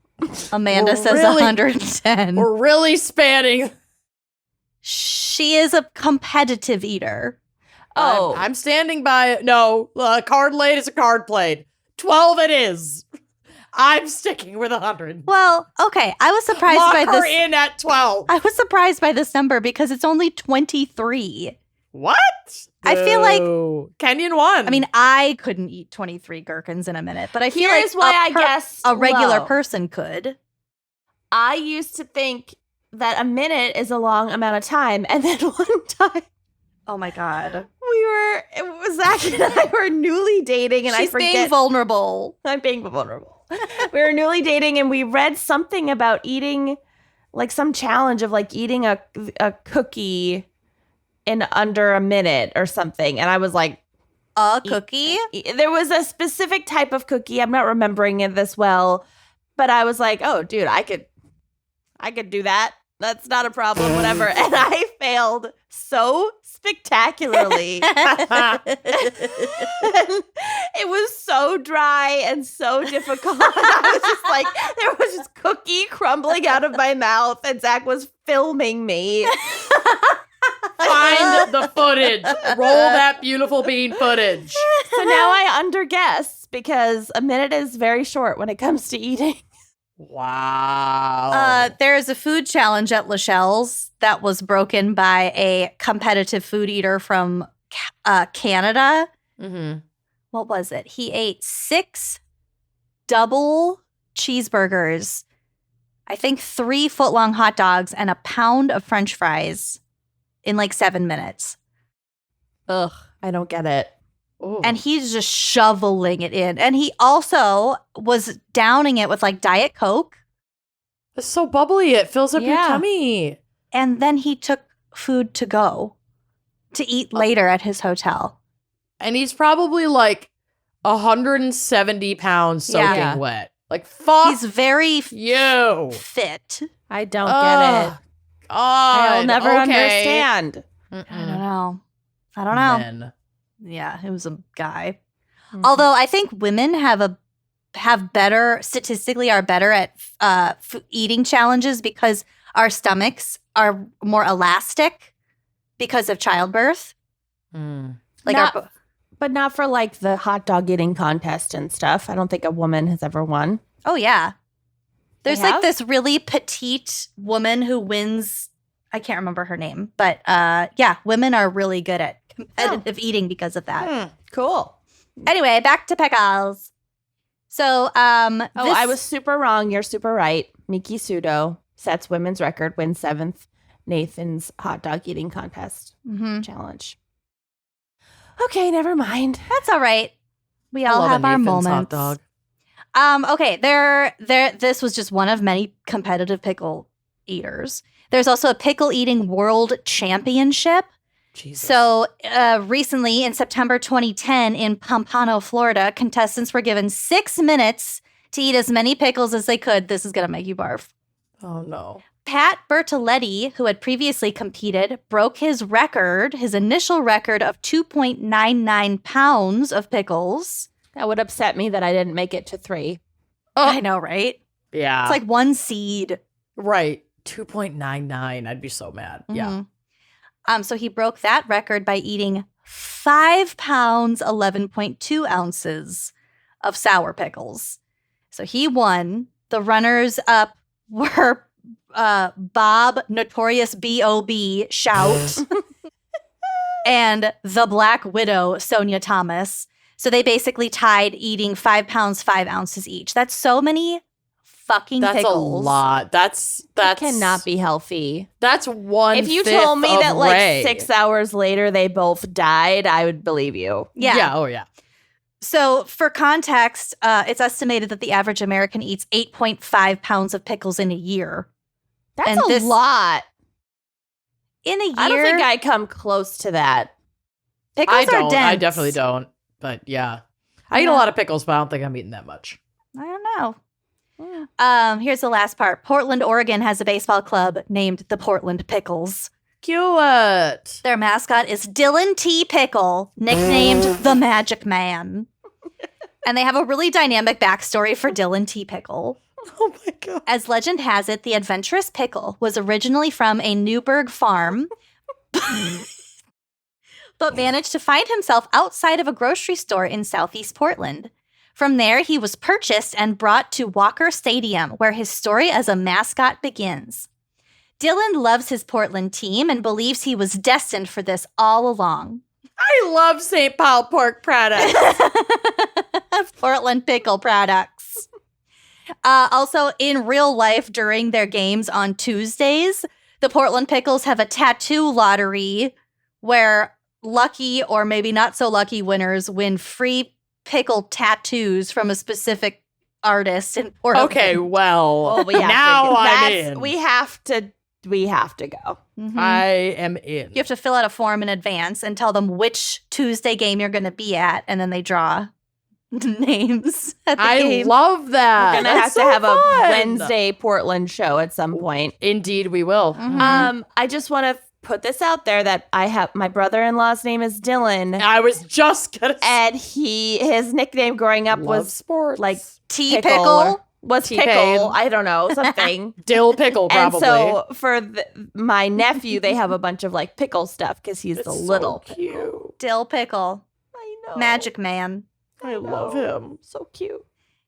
Amanda We're says really- 110. We're really spanning. She is a competitive eater. oh I'm standing by it. No, a card laid is a card played. 12 it is. I'm sticking with 100. Well, okay. I was surprised Lock by her this. in at 12. I was surprised by this number because it's only 23. What? I feel like- Boo. Kenyon won. I mean, I couldn't eat 23 gherkins in a minute, but I feel here's like why I guess a regular low. person could. I used to think that a minute is a long amount of time, and then one time Oh my God. Zach and I were newly dating, and She's I forget. being vulnerable. I'm being vulnerable. We were newly dating, and we read something about eating, like some challenge of like eating a cookie in under a minute or something, and I was like, A cookie? there was a specific type of cookie. I'm not remembering it this well, but I was like, oh, dude, I could do that. That's not a problem, whatever. And I failed so spectacularly. And it was so dry and so difficult. I was just like, there was just cookie crumbling out of my mouth, and Zach was filming me. find the footage. Roll that beautiful bean footage. So now I underguess because a minute is very short when it comes to eating. Wow. There is a food challenge at Lachelle's that was broken by a competitive food eater from Canada. Mm-hmm. What was it? He ate 6 double cheeseburgers, I think 3 foot-long hot dogs, and a pound of French fries in like 7 minutes. Ugh, I don't get it. And he's just shoveling it in. And he also was downing it with like Diet Coke. It's so bubbly. It fills up your Yeah. tummy. And then he took food to go to eat later at his hotel. And he's probably like 170 pounds soaking Yeah. wet. Like, fuck He's very you. fit. I don't get it. I'll never understand. I don't know. Men. Yeah, it was a guy. Although I think women have statistically are better at eating challenges because our stomachs are more elastic because of childbirth. Like But not for like the hot dog eating contest and stuff. I don't think a woman has ever won. Oh yeah. There's They like have? this really petite woman who wins. I can't remember her name, but yeah, women are really good at competitive eating because of that. Cool. Anyway, back to Pickles. So, I was super wrong. You're super right. Miki Sudo sets women's record, wins 7th Nathan's hot dog eating contest challenge. Okay, never mind. That's all right. We I all love have a our Nathan's moments. hot dog. Okay, this was just one of many competitive pickle eaters. There's also a pickle eating world championship. Jesus. So recently in September 2010 in Pompano, Florida, contestants were given 6 minutes to eat as many pickles as they could. This is going to make you barf. Oh, no. Pat Bertoletti, who had previously competed, broke his initial record of 2.99 pounds of pickles. That would upset me that I didn't make it to 3. I know, right? Yeah. It's like 1 seed. Right. 2.99. I'd be so mad. Yeah. So he broke that record by eating 5 pounds, 11.2 ounces of sour pickles. So he won. The runners up were Bob, Notorious B.O.B., Shout, and the Black Widow, Sonia Thomas. So they basically tied eating 5 pounds, 5 ounces each. That's so many fucking That's pickles. a lot. That Cannot be healthy. That's one. If you told me that like 6 hours later they both died, I would believe you. Yeah. Oh, yeah. So for context, it's estimated that the average American eats 8.5 pounds of pickles in a year. That's And a this- lot. In a year, I don't think I come close to that. pickles I are don't. dense. I definitely don't. But yeah. I eat a lot of pickles, but I don't think I'm eating that much. I don't know. Here's the last part. Portland, Oregon has a baseball club named the Portland Pickles. Cute. Their mascot is Dylan T. Pickle, nicknamed the Magic Man. And they have a really dynamic backstory for Dylan T. Pickle. Oh my God. As legend has it, the adventurous pickle was originally from a Newburgh farm, but managed to find himself outside of a grocery store in southeast Portland. From there, he was purchased and brought to Walker Stadium, where his story as a mascot begins. Dylan loves his Portland team and believes he was destined for this all along. I love St. Paul pork products. Portland pickle products. Also, in real life, during their games on Tuesdays, the Portland Pickles have a tattoo lottery where lucky or maybe not so lucky winners win free pickle tattoos from a specific artist in Portland. Okay, well, We have now to, I'm in. We have to go. Mhm. I am in. You have to fill out a form in advance and tell them which Tuesday game you're going to be at, and then they draw names at the I game. love that. We're gonna That's have so to have fun. a Wednesday Portland show at some point. Indeed, we will. Mhm. I just want to put this out there that I have my brother-in-law's name is Dylan, I was just gonna say, and his nickname growing up love was sports. like T Pickle. Pickle. was T-Pain. Pickle. I don't know, something. dill pickle, And probably. so for my nephew, they have a bunch of like pickle stuff because he's It's the so little cute. Dill Pickle. I know. Magic Man. I love him. So cute.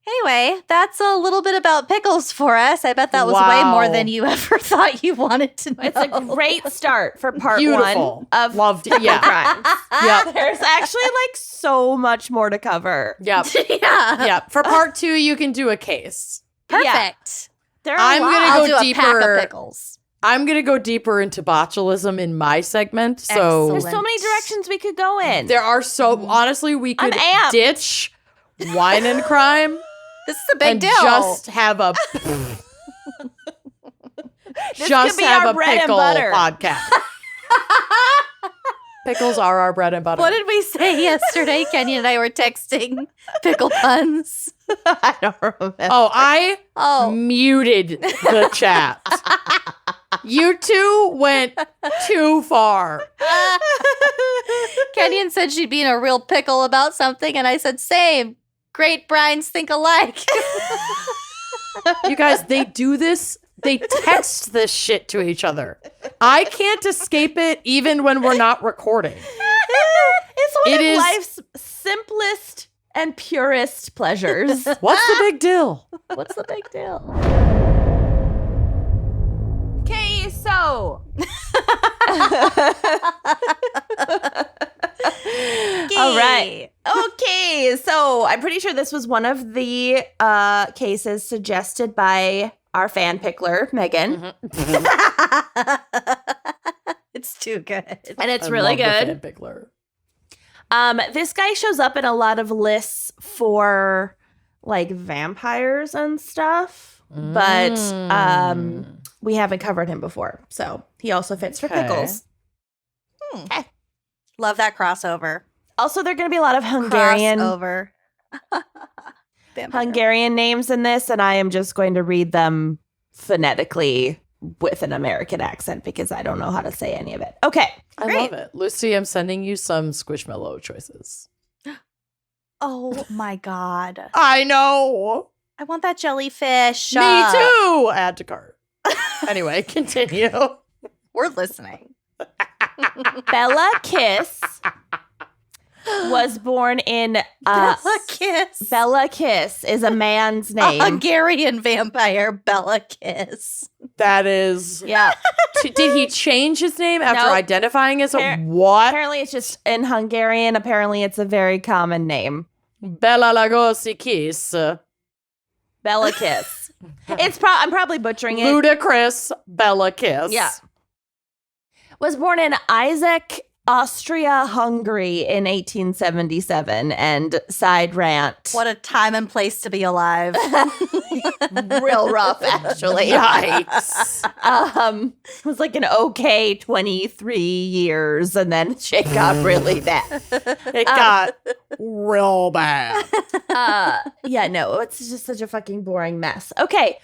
Anyway, that's a little bit about pickles for us. I bet that was way more Wow. than you ever thought you wanted to know. It's a great start for part Beautiful. 1 of Loved it. Pickle Yeah. Crimes. Yep. There's actually like so much more to cover. Yep. Yeah. Yep. For part 2, you can do a case. Perfect. There are I'm a lot. gonna I'll go do a pack deeper. of pickles. I'm going to go deeper into botulism in my segment. So Excellent. There's so many directions we could go in. there are honestly, we I'm could amped. ditch wine and crime This is a big and deal. just have a This just could be have our a bread and pickle butter. podcast. Pickles are our bread and butter. What did we say yesterday? Kenny and I were texting pickle puns. I don't remember. Oh, I Oh, muted the chat. You two went too far. Kenyon said she'd be in a real pickle about something, and I said, same. Great brains think alike. You guys, they do this. They text this shit to each other. I can't escape it even when we're not recording. It's one It of is- life's simplest and purest pleasures. What's the big deal? What's the big deal? Okay, so. All right. Okay, so I'm pretty sure this was one of the cases suggested by our fan pickler, Megan. It's too good. And it's I really love the good. fan pickler. This guy shows up in a lot of lists for like vampires and stuff, but we haven't covered him before. So he also fits for Okay. pickles. Love that crossover. Also, there are going to be a lot of Hungarian Crossover. Vampire. Hungarian names in this, and I am just going to read them phonetically with an American accent because I don't know how to say any of it. Okay. I Great. love it. Lucy, I'm sending you some Squishmallow choices. Oh my God. I know. I want that jellyfish. Me too. Add to cart. Anyway, continue. We're listening. Bella Kiss was born in Bella Kiss. Bella Kiss is a man's A name. Hungarian vampire, Bella Kiss. That is. Yeah. Did he change his name after Nope. identifying as a Appar- what? Apparently, it's just in Hungarian. Apparently, it's a very common name. Bella Lagosi Kiss. Bella Kiss. I'm probably butchering it. Ludicrous Bella Kiss. Yeah. Was born in Isaac, Austria, Hungary in 1877, and side rant. What a time and place to be alive. Real rough, actually. Yikes. It was like an okay 23 years, and then shit got really bad. It got real bad. Yeah, no, it's just such a fucking boring mess. Okay.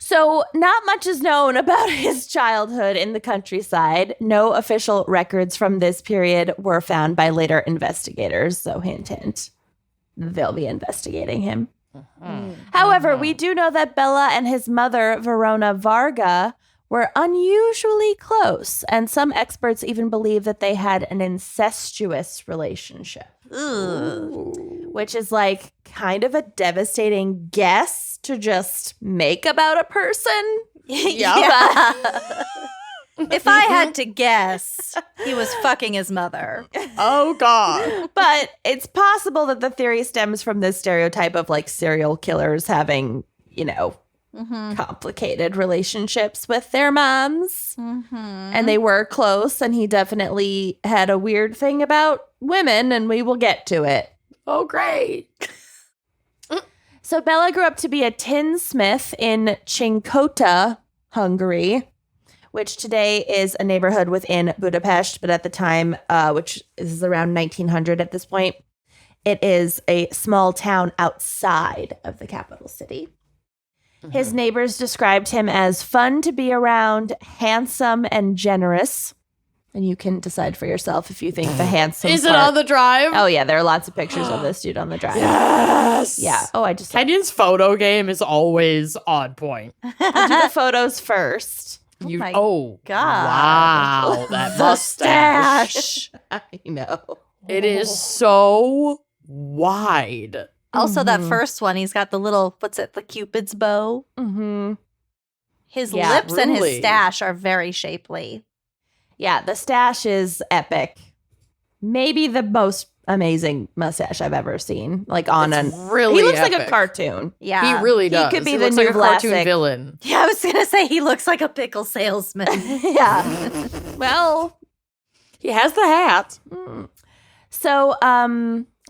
So, not much is known about his childhood in the countryside. No official records from this period were found by later investigators. So, hint, hint, they'll be investigating him. However, we do know that Bella and his mother, Verona Varga, were unusually close. And some experts even believe that they had an incestuous relationship, which is like kind of a devastating guess to just make about a person. Yeah. If I had to guess, he was fucking his mother. Oh, God. But it's possible that the theory stems from this stereotype of like serial killers having, you know, complicated relationships with their moms. And they were close, and he definitely had a weird thing about women, and we will get to it. Oh, great. So Bella grew up to be a tinsmith in Cinkota, Hungary, which today is a neighborhood within Budapest, but at the time, which is around 1900 at this point, it is a small town outside of the capital city. His neighbors described him as fun to be around, handsome, and generous. And you can decide for yourself if you think the handsome Is it part- on the drive? Oh, yeah, there are lots of pictures of this dude on the drive. Yes. Yeah. Oh, I just Kenyon's photo game is always on point. I'll do the photos first. my God. God. Wow. That mustache. I know. It is so wide. Also, that first one, he's got the little, what's it, the Cupid's bow? Mm-hmm. His Yeah, lips and his truly. stash are very shapely. Yeah, the stash is epic. Maybe the most amazing mustache I've ever seen. Like on It's an really he looks like a epic. cartoon. Yeah. He really He does. could be the looks new like a cartoon Vlasic. villain. Yeah, I was going to say he looks like a pickle salesman. Yeah. Well, He has the hat. so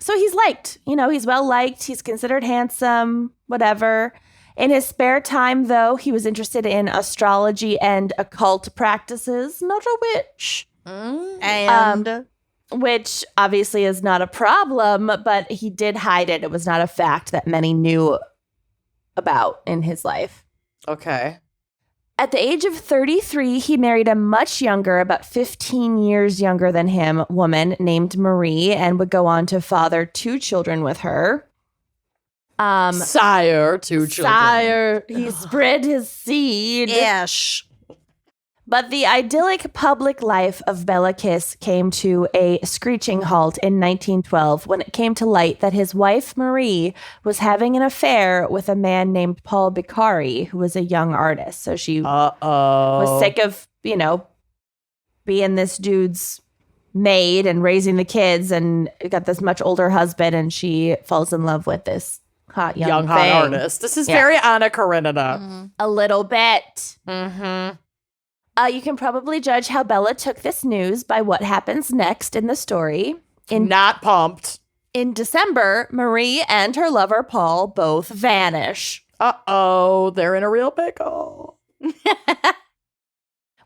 so he's liked. You know, he's well liked. He's considered handsome, whatever. In his spare time, though, he was interested in astrology and occult practices. Not a witch. And Which obviously is not a problem, but he did hide it. It was not a fact that many knew about in his life. Okay. At the age of 33, he married a much younger, about 15 years younger than him, woman named Marie, and would go on to father 2 children with her. Sire, 2 children. Sire, he spread his seed. ish. But the idyllic public life of Bella Kiss came to a screeching halt in 1912 when it came to light that his wife, Marie, was having an affair with a man named Paul Beccari, who was a young artist. So she was sick of, being this dude's maid and raising the kids, and got this much older husband, and she falls in love with this hot young hot thing. artist. This is very Anna Karenina. Mm-hmm. A little bit. Mm-hmm. You can probably judge how Bella took this news by what happens next in the story. Not pumped. In December, Marie and her lover Paul both vanish. Uh-oh, they're in a real pickle.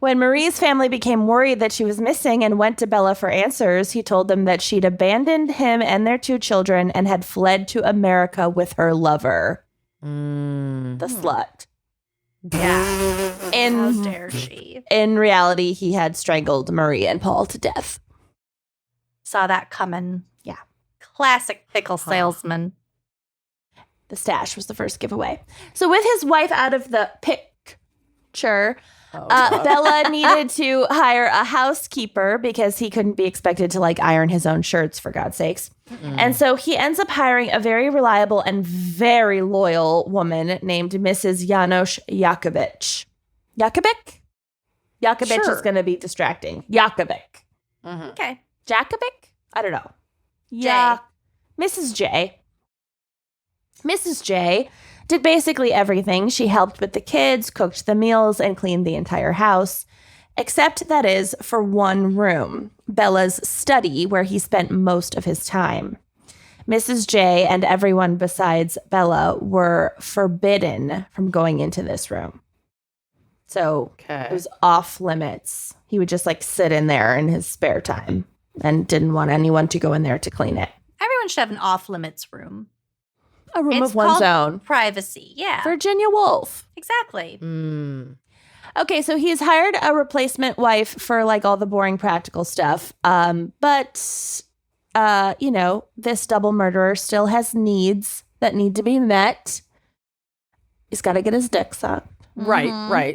When Marie's family became worried that she was missing and went to Bella for answers, he told them that she'd abandoned him and their 2 children and had fled to America with her lover, the slut. Yeah. How dare she? In reality, he had strangled Marie and Paul to death. Saw that coming. Yeah. Classic pickle salesman. The stash was the first giveaway. So with his wife out of the picture, Bella needed to hire a housekeeper because he couldn't be expected to iron his own shirts, for God's sakes. And so he ends up hiring a very reliable and very loyal woman named Mrs. Janos Jakovic. Jakovic Sure. is going to be distracting. Jakovic. Okay. Jakovic? I don't know. J. Mrs. J. Mrs. J did basically everything. She helped with the kids, cooked the meals, and cleaned the entire house. Except, that is, for one room, Bella's study, where he spent most of his time. Mrs. J and everyone besides Bella were forbidden from going into this room. So it was off limits. He would just sit in there in his spare time and didn't want anyone to go in there to clean it. Everyone should have an off-limits room. A room It's of one's called own. Privacy. Yeah. Virginia Woolf. Exactly. Okay, so he's hired a replacement wife for all the boring practical stuff. But this double murderer still has needs that need to be met. He's got to get his dick sucked. Right.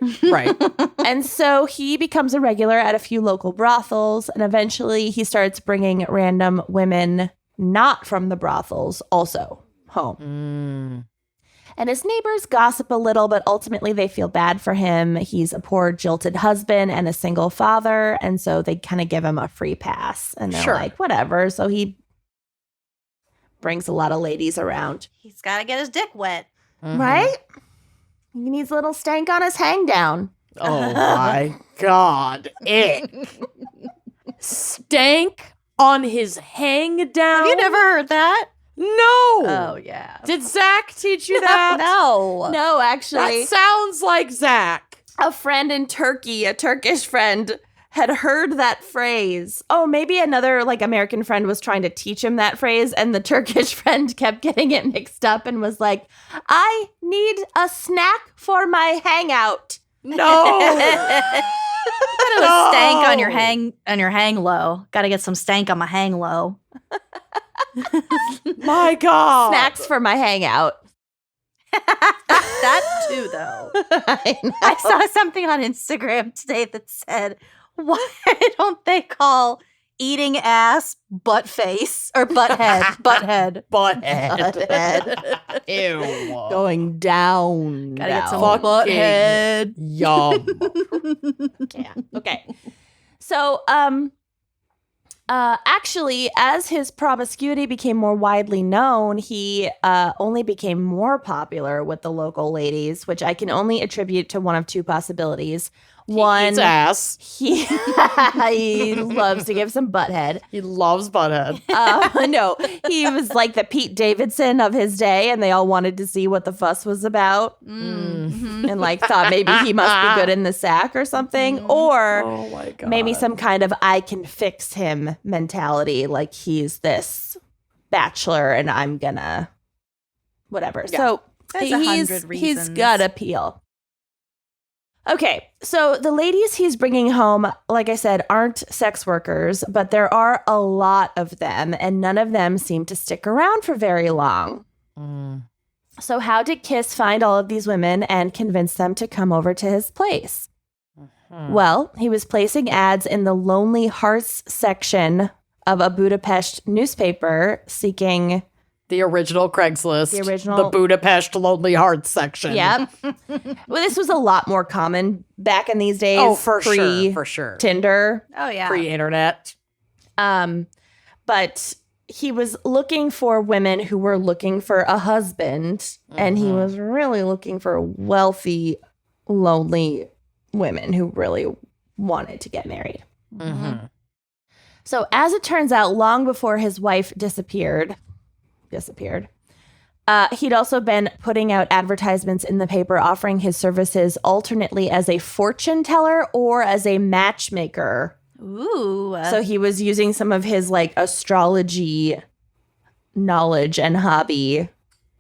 And so he becomes a regular at a few local brothels, and eventually he starts bringing random women not from the brothels also home. And his neighbors gossip a little, but ultimately they feel bad for him. He's a poor, jilted husband and a single father, and so they kind of give him a free pass. And they're like, whatever. So he brings a lot of ladies around. He's got to get his dick wet. Right? He needs a little stank on his hang down. Oh my God. Ick. Stank on his hang down? Have you never heard that? No. Oh, yeah. Did Zach teach you that? No. No, actually. That sounds like Zach. A friend in Turkey, a Turkish friend, had heard that phrase. Oh, maybe another American friend was trying to teach him that phrase, and the Turkish friend kept getting it mixed up and was like, I need a snack for my hangout. No. It was stank on your hang low. Got to get some stank on my hang low. My God. Snacks for my hangout. That too, though. I saw something on Instagram today that said, why don't they call eating ass butt face or butt head? Butthead. Butthead. Ew. Going down. Gotta get some Fucking butthead. Yum. Yeah. Okay. So, actually, as his promiscuity became more widely known, he only became more popular with the local ladies, which I can only attribute to one of two possibilities. One, Eats ass. he loves to give some butthead. He loves butthead. No, he was like the Pete Davidson of his day, and they all wanted to see what the fuss was about, and like thought maybe he must be good in the sack or something, or Oh my god. maybe some kind of I can fix him mentality, like he's this bachelor and I'm gonna whatever. Yeah. So There's 100 he's reasons. got appeal. Okay, so the ladies he's bringing home, like I said, aren't sex workers, but there are a lot of them, and none of them seem to stick around for very long. So how did Kiss find all of these women and convince them to come over to his place? Well, he was placing ads in the Lonely Hearts section of a Budapest newspaper seeking... The original Craigslist. The original- The Budapest Lonely Hearts section. Yep. Well, this was a lot more common back in these days. Oh, for sure. For sure. Tinder. Oh, yeah. Pre-internet. But he was looking for women who were looking for a husband, and he was really looking for wealthy, lonely women who really wanted to get married. So as it turns out, long before his wife disappeared, he'd also been putting out advertisements in the paper offering his services alternately as a fortune teller or as a matchmaker. Ooh. So he was using some of his like astrology knowledge and hobby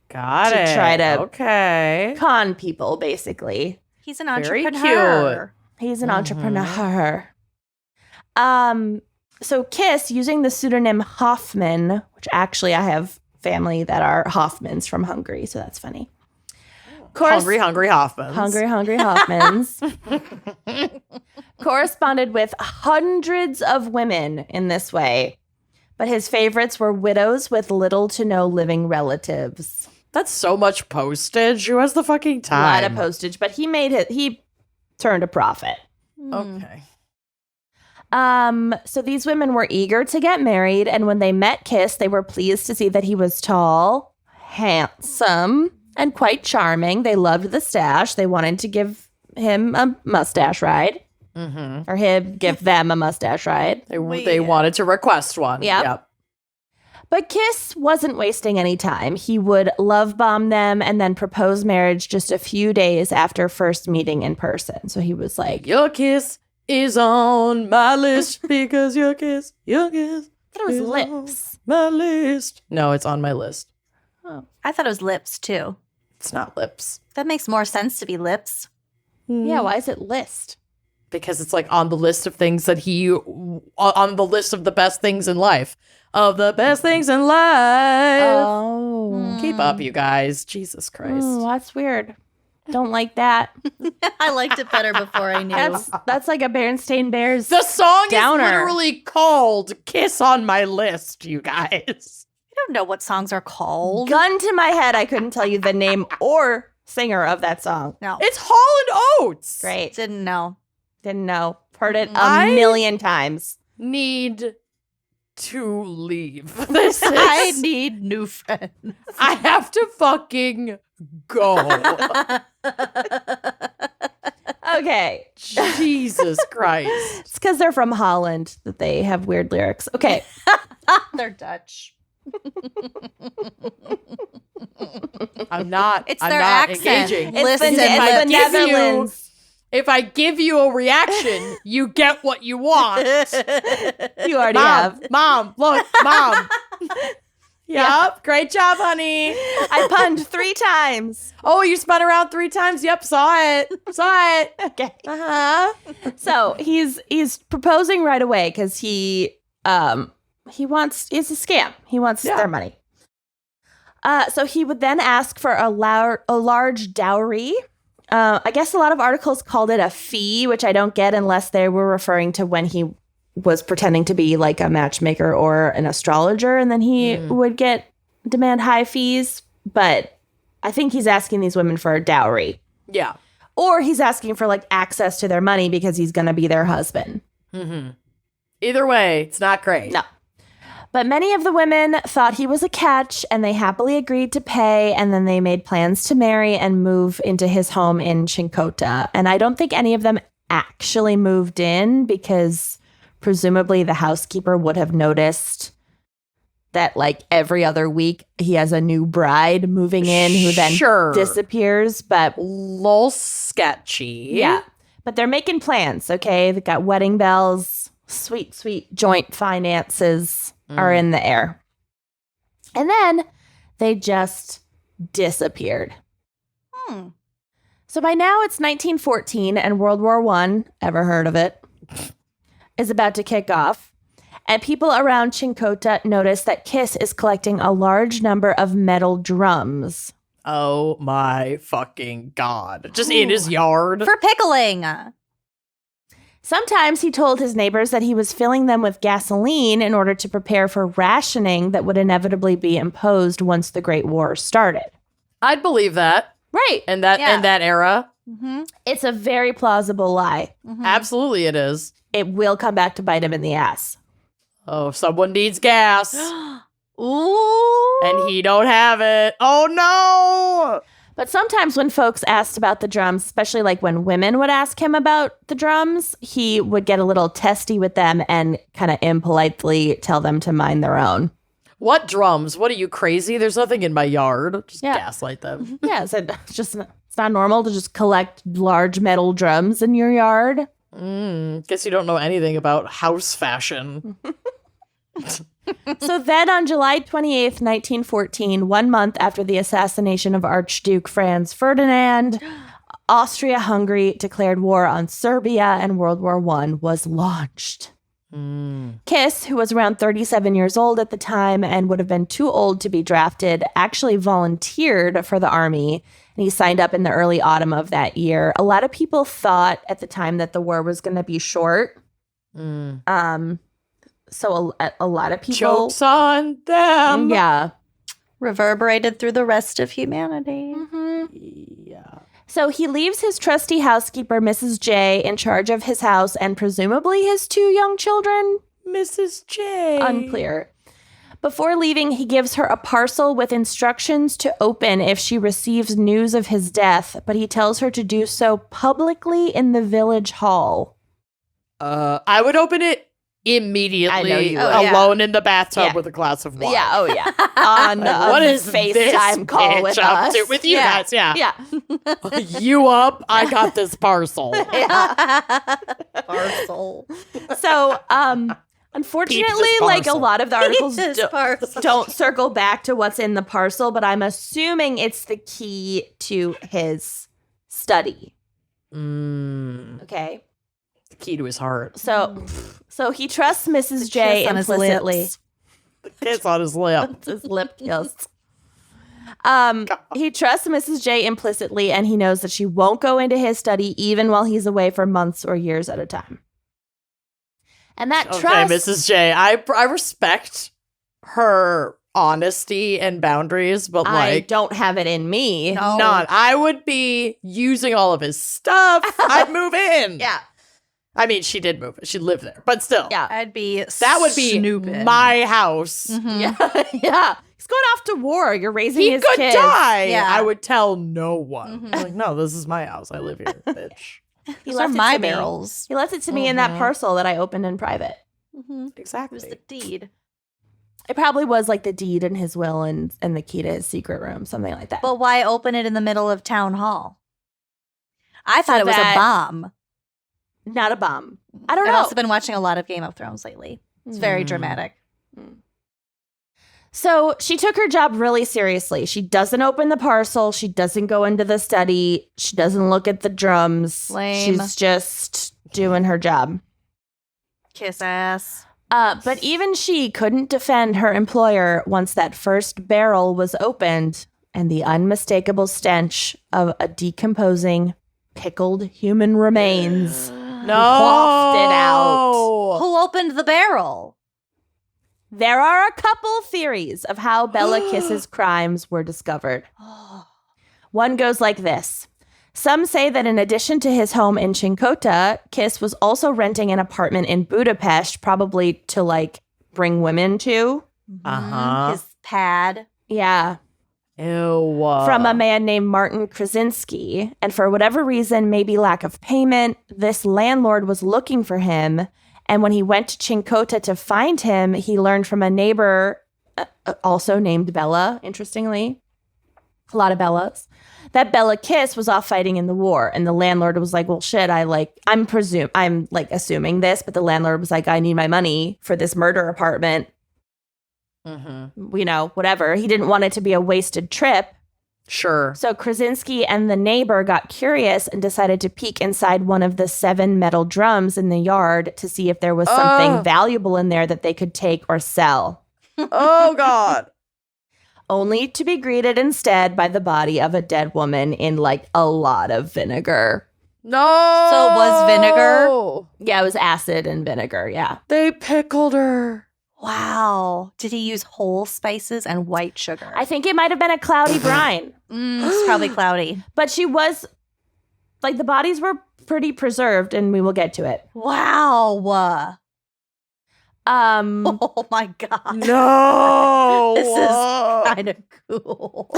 Got to it. try to- Okay. con people, basically. He's an Very entrepreneur. He's an entrepreneur. So Kiss, using the pseudonym Hoffman, which actually I have family that are Hoffmans from Hungary, so that's funny. Hungry Hoffmans. Hungry Hoffmans. Corresponded with hundreds of women in this way, but his favorites were widows with little to no living relatives. That's so much postage. Who has the fucking A time? lot of postage, but he turned a profit. Okay. So these women were eager to get married, and when they met Kiss, they were pleased to see that he was tall, handsome, and quite charming. They loved the stash. They wanted to give him a mustache ride. Or him give them a mustache ride. They wanted to request one. Yep. But Kiss wasn't wasting any time. He would love bomb them and then propose marriage just a few days after first meeting in person. So he was like, Your kiss is on my list because your kiss I thought it was is lips. on my list. No, it's on my list. I thought it was lips, too. It's not lips. That makes more sense to be lips. Yeah, why is it list? Because it's like on the list of things that on the list of the best things in life. Of the best things in life. Oh. Keep up, you guys. Jesus Christ. That's weird. Don't like that. I liked it better before I knew. That's like a Berenstain Bears. The song Downer. is literally called Kiss on My List, you guys. I don't know what songs are called. Gun to my head, I couldn't tell you the name or singer of that song. No. It's Hall & Oates. Great. Didn't know. Didn't know. Heard it I- a million times. Need to leave. This is, I need new friends. I have to fucking go. Okay. Jesus Christ. It's because they're from Holland that they have weird lyrics. Okay. They're Dutch. I'm not. It's I'm their not accent. engaging. It's the, Listen, it's I the give you- Netherlands. If I give you a reaction, you get what you want. You already Mom, have. Mom, look, Mom. Yep, great job, honey. I punned 3 times. Oh, you spun around 3 times. Yep, saw it. Saw it. Okay. Uh-huh. So he's proposing right away because it's a scam. He wants their money. So he would then ask for a large dowry. I guess a lot of articles called it a fee, which I don't get unless they were referring to when he was pretending to be like a matchmaker or an astrologer, and then he would demand high fees. But I think he's asking these women for a dowry. Yeah. Or he's asking for like access to their money because he's going to be their husband. Mm-hmm. Either way, it's not great. No. But many of the women thought he was a catch and they happily agreed to pay. And then they made plans to marry and move into his home in Chincota. And I don't think any of them actually moved in because presumably the housekeeper would have noticed that like every other week he has a new bride moving in who then disappears. But lol sketchy. Yeah. But they're making plans, okay? They got wedding bells, sweet, sweet joint finances are in the air. And then they just disappeared. So by now it's 1914 and World War I, ever heard of it, is about to kick off. And people around Chinkota notice that Kiss is collecting a large number of metal drums. Oh my fucking God. Just in his yard. For pickling. Sometimes he told his neighbors that he was filling them with gasoline in order to prepare for rationing that would inevitably be imposed once the Great War started. I'd believe that. Right. In that era. It's a very plausible lie. Absolutely it is. It will come back to bite him in the ass. Oh, someone needs gas. Ooh. And he don't have it. Oh, no. But sometimes when folks asked about the drums, especially like when women would ask him about the drums, he would get a little testy with them and kind of impolitely tell them to mind their own. What drums? What are you, crazy? There's nothing in my yard. Just gaslight them. Yeah, so it's not normal to just collect large metal drums in your yard. Guess you don't know anything about house fashion. So then on July 28th, 1914, 1 month after the assassination of Archduke Franz Ferdinand, Austria-Hungary declared war on Serbia and World War I was launched. Kiss, who was around 37 years old at the time and would have been too old to be drafted, actually volunteered for the army, and he signed up in the early autumn of that year. A lot of people thought at the time that the war was going to be short. So a lot of people... Joke's on them. Yeah. Reverberated through the rest of humanity. Yeah. So he leaves his trusty housekeeper, Mrs. J, in charge of his house and presumably his 2 young children. Mrs. J. Unclear. Before leaving, he gives her a parcel with instructions to open if she receives news of his death, but he tells her to do so publicly in the village hall. I would open it immediately. I know you would. Alone in the bathtub with a glass of wine. Yeah, oh yeah. On what is FaceTime call with us. With you guys, yeah. Yeah. You up? I got this parcel. Parcel. So, unfortunately, like a lot of the articles don't circle back to what's in the parcel, but I'm assuming it's the key to his study. Okay. The key to his heart. So he trusts Mrs. J implicitly. The kiss on his lip. His lip kiss. He trusts Mrs. J implicitly, and he knows that she won't go into his study even while he's away for months or years at a time. And that trust... Okay, Mrs. J, I respect her honesty and boundaries, but I don't have it in me. No. none. I would be using all of his stuff. I'd move in. Yeah. I mean, she did move. She lived there, but still. Yeah. I'd be That would be snooping. my house. Yeah. Yeah. He's going off to war. You're raising He his could kids. die. Yeah. I would tell no one. Like, no, this is my house. I live here, bitch. He These left are it my to me. barrels. He left it to me in that parcel that I opened in private. It Exactly. was the deed. It probably was like the deed and his will and the key to his secret room, something like that. But why open it in the middle of town hall? I thought it was a bomb. Not a bomb. I don't I've know. also been watching a lot of Game of Thrones lately. It's very dramatic. So she took her job really seriously. She doesn't open the parcel. She doesn't go into the study. She doesn't look at the drums. Lame. She's just doing her job. Kiss ass. But even she couldn't defend her employer once that first barrel was opened and the unmistakable stench of a decomposing, pickled human remains wafted out. Who opened the barrel? There are a couple theories of how Bella Kiss's crimes were discovered. One goes like this. Some say that in addition to his home in Chinkota, Kiss was also renting an apartment in Budapest, probably to, like, bring women to. Uh-huh. His pad. Yeah. Ew. from a man named Martin Krasinski. And for whatever reason, maybe lack of payment, this landlord was looking for him. And when he went to Chincota to find him, he learned from a neighbor, also named Bella, interestingly, a lot of Bellas, that Bella Kiss was off fighting in the war. And the landlord was like, well, shit, I'm assuming this, but the landlord was like, I need my money for this murder apartment. You know, whatever. He didn't want it to be a wasted trip. Sure. So Krasinski and the neighbor got curious and decided to peek inside one of the 7 metal drums in the yard to see if there was something valuable in there that they could take or sell. Oh, God. Only to be greeted instead by the body of a dead woman in like a lot of vinegar. No. So it was vinegar? Yeah, it was acid and vinegar. Yeah. They pickled her. Wow. Did he use whole spices and white sugar? I think it might have been a cloudy brine. It's probably cloudy. But she was, like, the bodies were pretty preserved, and we will get to it. Wow. Oh my God. No. This is kind of cool.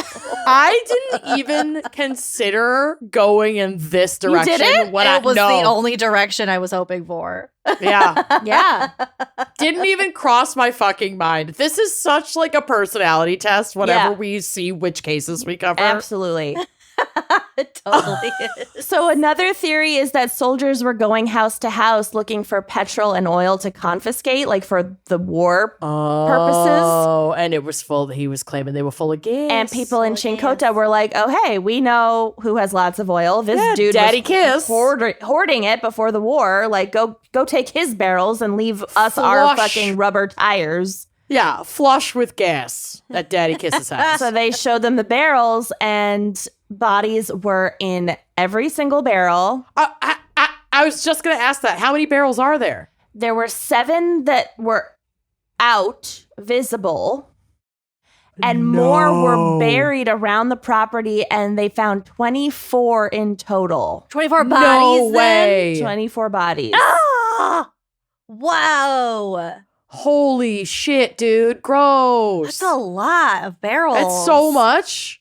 I didn't even consider going in this direction. It was no. the only direction I was hoping for. Yeah. Yeah. Didn't even cross my fucking mind. This is such like a personality test whenever we see which cases we cover. Absolutely. It totally is. So another theory is that soldiers were going house to house looking for petrol and oil to confiscate, like for the war purposes. Oh, and it was full. He was claiming they were full of gas. And people in Chincota were like, oh, hey, we know who has lots of oil. This dude Daddy was Kiss. hoarding it before the war. Like, go take his barrels and leave us our fucking rubber tires. Yeah, flush with gas at Daddy Kiss's house. So they showed them the barrels, and bodies were in every single barrel. I was just going to ask that. How many barrels are there? There were 7 that were out, visible, and more were buried around the property, and they found 24 in total. 24 bodies? No way. 24 bodies. Ah! Wow. Holy shit, dude. Gross. That's a lot of barrels. That's so much.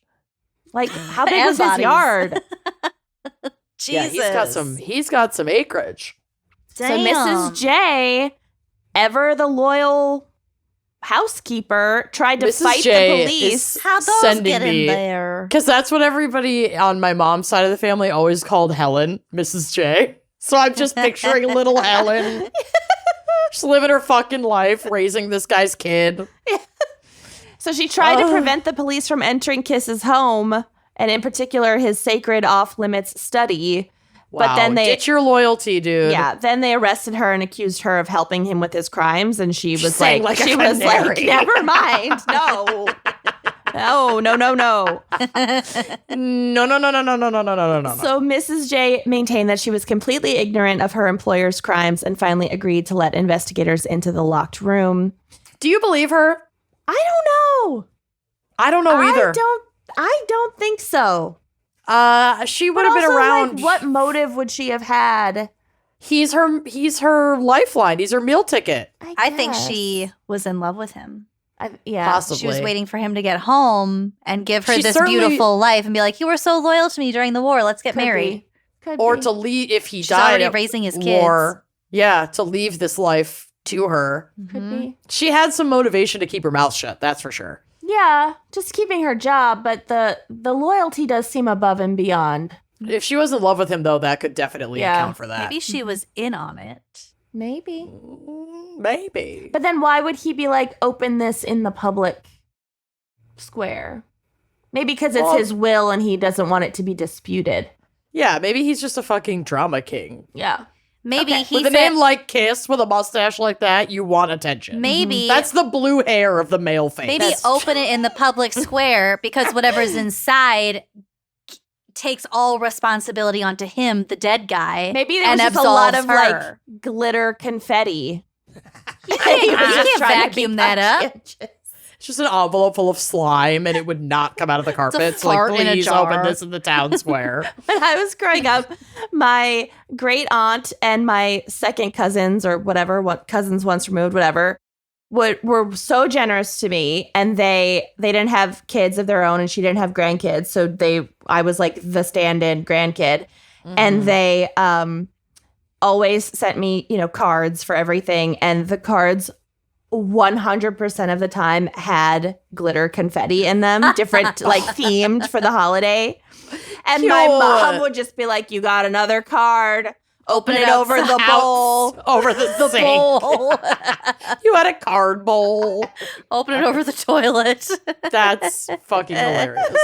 Like, how big And was his bodies. yard? Jesus. Yeah, he's got some acreage. Damn. So Mrs. J, ever the loyal housekeeper, tried to Mrs. fight J the police. How'd those sending get in me- there? Because that's what everybody on my mom's side of the family always called Helen, Mrs. J. So I'm just picturing little Helen. Just living her fucking life, raising this guy's kid. So she tried to prevent the police from entering Kiss's home, and in particular his sacred off-limits study. Wow, But then ditch your loyalty, dude. Yeah, then they arrested her and accused her of helping him with his crimes, and she was sang like, like a she was like, canary. never mind, no. No. No. So Mrs. J maintained that she was completely ignorant of her employer's crimes and finally agreed to let investigators into the locked room. Do you believe her? I don't know. I don't know either. I don't think so. She would But have been also, around. like, what motive would she have had? He's her lifeline. He's her meal ticket. I think guess. she was in love with him. Yeah. Possibly. She was waiting for him to get home and give her She this certainly- beautiful life and be like, you were so loyal to me during the war. Let's get married. Or to leave if he She's died already at raising his kids. war. Yeah, to leave this life to her. Could be. She had some motivation to keep her mouth shut. That's for sure. Yeah, just keeping her job, but the loyalty does seem above and beyond. If she was in love with him, though, that could definitely account for that. Maybe she was in on it. Maybe. Maybe. But then why would he be like, open this in the public square? Maybe because it's his will and he doesn't want it to be disputed. Yeah, maybe he's just a fucking drama king. Yeah. Maybe Okay. he With a said, name like Kiss, with a mustache like that, you want attention. maybe That's the blue hair of the male face. maybe open it in the public square because whatever's inside takes all responsibility onto him, the dead guy. Maybe there and was just a lot absolves of her. like glitter confetti. You can't vacuum that up. It's just an envelope full of slime, and it would not come out of the carpet. It's like, fart in a please jar. open this in the town square. When I was growing up, my great aunt and my second cousins, or whatever, what cousins once removed, whatever, were so generous to me, and they didn't have kids of their own, and she didn't have grandkids, so I was like the stand-in grandkid, and they always sent me, cards for everything, and the cards 100% of the time had glitter confetti in them, different like themed for the holiday. And my mom would just be like, "You got another card. Open it over the bowl. Over the bowl. You had a card bowl. Open it over the toilet. That's fucking hilarious.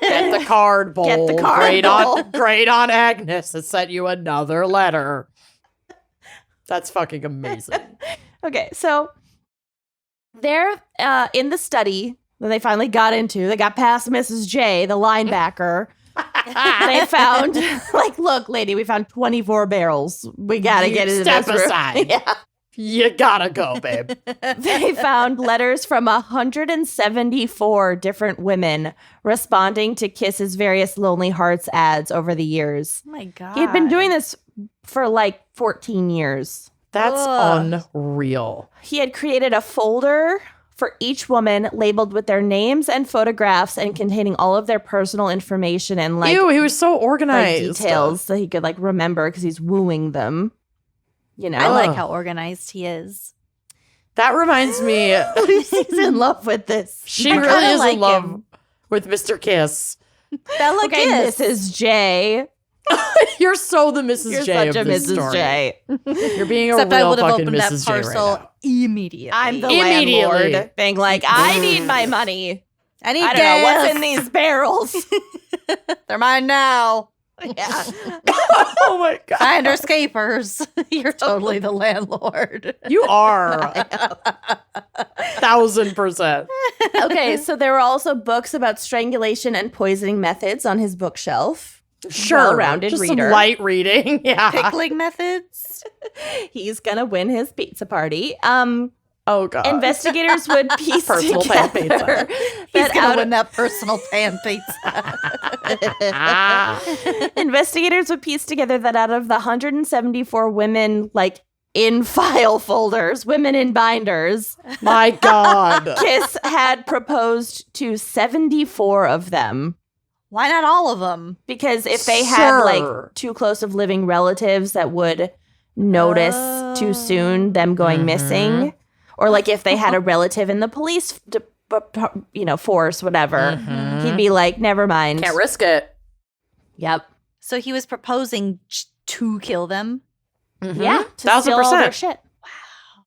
Get the card bowl. Get the card bowl. Great on Agnes has sent you another letter. That's fucking amazing. Okay, so they're in the study that they finally got into. They got past Mrs. J, the linebacker. They found, like, look, lady, we found 24 barrels. We gotta get into this room. Step aside. Yeah. You gotta go, babe. They found letters from 174 different women responding to Kiss's various Lonely Hearts ads over the years. Oh my God. He had been doing this for like 14 years. That's unreal. He had created a folder for each woman labeled with their names and photographs and containing all of their personal information and like Ew, he was so organized. like details that he could like remember because he's wooing them. I like how organized he is. That reminds me. Lucy's in love with this. She I really kinda is like in love him. with Mr. Kiss. Bella Okay, Kiss. Mrs. J. You're so the Mrs. You're J such of a this Mrs. story. J. You're being a Except I real would have fucking opened that Mrs. J right parcel now. immediately. I'm the Immediately. landlord being like, I need my money. I need I don't know what's gas. in these barrels. They're mine now. Yeah. Oh my god. Find our escapers. You're totally the landlord. You are. 1000%. Okay, so there were also books about strangulation and poisoning methods on his bookshelf. Sure. Well-rounded Just reader. some light reading. Yeah. Pickling methods. He's gonna win his pizza party. Oh god. Investigators would piece Personal pan together He's that gonna out win that personal pan pizza. investigators would piece together that out of the 174 women, like in file folders, women in binders, My god. Kiss had proposed to 74 of them. Why not all of them? Because if they had Sure. like too close of living relatives that would notice too soon them going missing, or like if they had a relative in the police, force, whatever, he'd be like, never mind. Can't risk it. Yep. So he was proposing to kill them. Yeah. To steal all 1000%. their shit. Wow.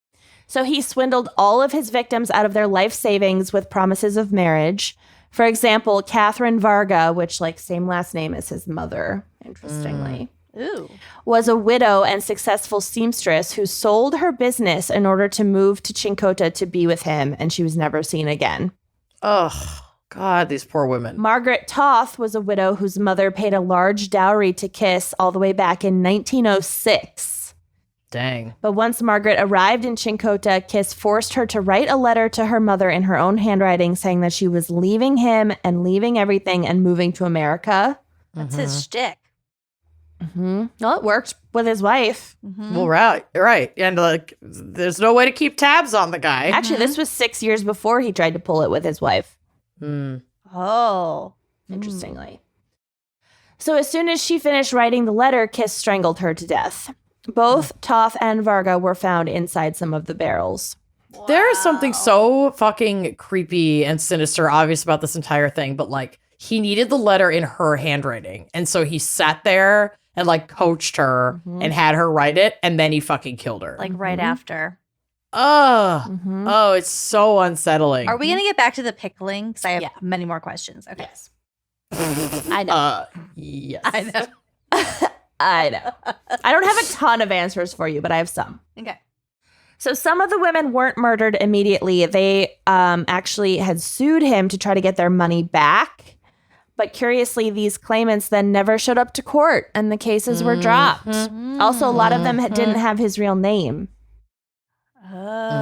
So he swindled all of his victims out of their life savings with promises of marriage. For example, Catherine Varga, which like same last name as his mother, interestingly. Ooh. Was a widow and successful seamstress who sold her business in order to move to Chincota to be with him, and she was never seen again. Oh god, these poor women. Margaret Toth was a widow whose mother paid a large dowry to Kiss all the way back in 1906. Dang. But once Margaret arrived in Chincota, Kiss forced her to write a letter to her mother in her own handwriting saying that she was leaving him and leaving everything and moving to America. That's his shtick. Well, it worked with his wife. Well, right. And like there's no way to keep tabs on the guy. Actually, this was 6 years before he tried to pull it with his wife. Oh. Interestingly. So as soon as she finished writing the letter, Kiss strangled her to death. Both Toth and Varga were found inside some of the barrels. There is something so fucking creepy and sinister, obvious about this entire thing, but like he needed the letter in her handwriting. And so he sat there and like coached her and had her write it, and then he fucking killed her. Like right after. Oh, it's so unsettling. Are we going to get back to the pickling? Because I have many more questions. Okay. Yes. I know. Yes. I know. I know. I don't have a ton of answers for you, but I have some. Okay. So some of the women weren't murdered immediately. They actually had sued him to try to get their money back. But curiously, these claimants then never showed up to court and the cases were dropped. Also, a lot of them didn't have his real name. Oh.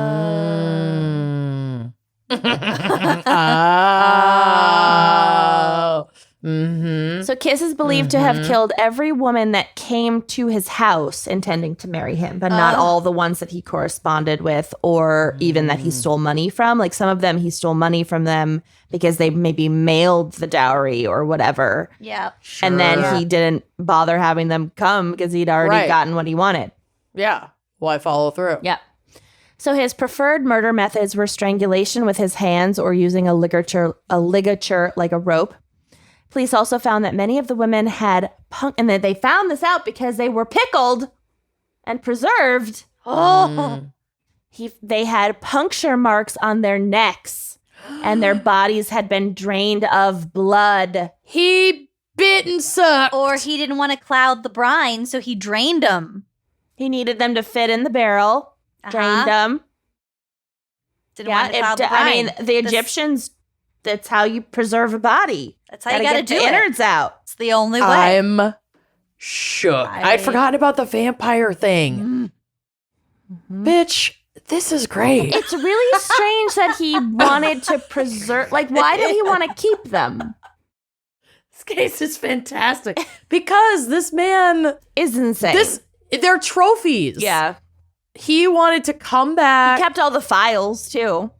So So Kiss is believed to have killed every woman that came to his house intending to marry him, but not all the ones that he corresponded with or even that he stole money from. Like some of them, he stole money from them because they maybe mailed the dowry or whatever. Yeah. Sure. And then he didn't bother having them come because he'd already gotten what he wanted. Yeah. Why follow through? Yep. So his preferred murder methods were strangulation with his hands or using a ligature like a rope. Police also found that many of the women had and that they found this out because they were pickled and preserved. They had puncture marks on their necks and their bodies had been drained of blood. He bit and sucked. Or he didn't want to cloud the brine, so he drained them. He needed them to fit in the barrel, drained them. Didn't want to cloud the brine. I mean, the Egyptians, that's how you preserve a body. That's how you got to do the it. innards out. It's the only way. I'm shook. I'd forgotten about the vampire thing. Bitch, this is great. It's really strange that he wanted to preserve. Like, why did he want to keep them? This case is fantastic because this man is insane. They're trophies. Yeah. He wanted to come back. He kept all the files too.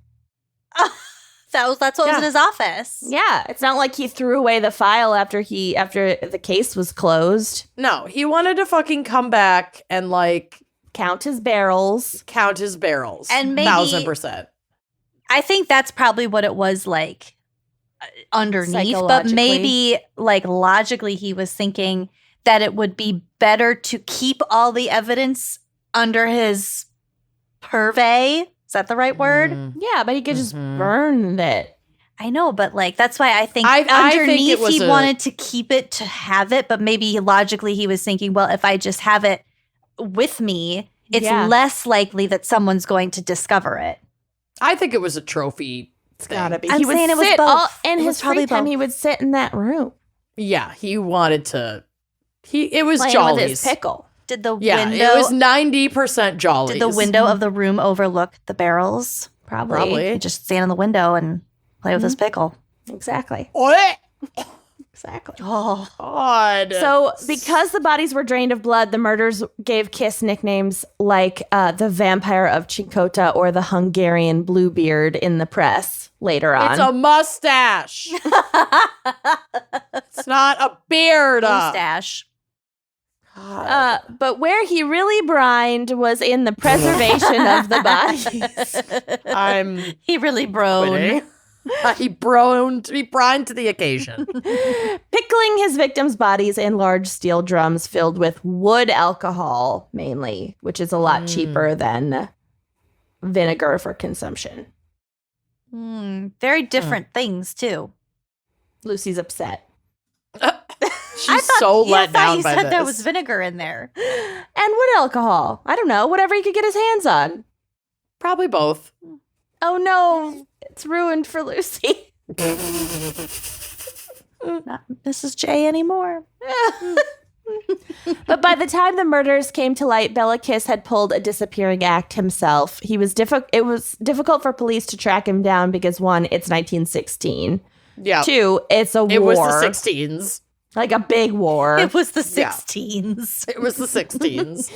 That's what was in his office. Yeah, it's not like he threw away the file after the case was closed. No, he wanted to fucking come back and like count his barrels. And maybe 1,000%. I think that's probably what it was like underneath, but maybe like logically he was thinking that it would be better to keep all the evidence under his purvey. Is that the right word? Yeah, but he could just burn it. I know, but like that's why I think I underneath think he wanted to keep it to have it, but maybe logically he was thinking, well, if I just have it with me, it's less likely that someone's going to discover it. I think it was a trophy. It's gotta be. I'm saying it was both. In his free time, he would sit in that room. Yeah, he wanted to. It was playing Jollies. with his pickle. Did the Yeah, window? it was 90% Jollies. Did the window of the room overlook the barrels? Probably. He'd just stand in the window and play with his pickle. Exactly. What? Exactly. Oh, God. So, because the bodies were drained of blood, the murders gave Kiss nicknames like the Vampire of Chinchota or the Hungarian Bluebeard in the press later on. It's a mustache. It's not a beard. mustache. But where he really brined was in the preservation of the bodies. He really broned. He brined to the occasion. Pickling his victims' bodies in large steel drums filled with wood alcohol, mainly, which is a lot cheaper than vinegar for consumption. Very different things, too. Lucy's upset. She's so let down by you said this. there was vinegar in there. And wood alcohol. I don't know, whatever he could get his hands on. Probably both. Oh no, it's ruined for Lucy. Not Mrs. J anymore. But by the time the murders came to light, Bella Kiss had pulled a disappearing act himself. It was difficult for police to track him down because 1, it's 1916. Yeah. 2, it's a war. It was the 16s. Like a big war. It was the 16s. It was the 16s.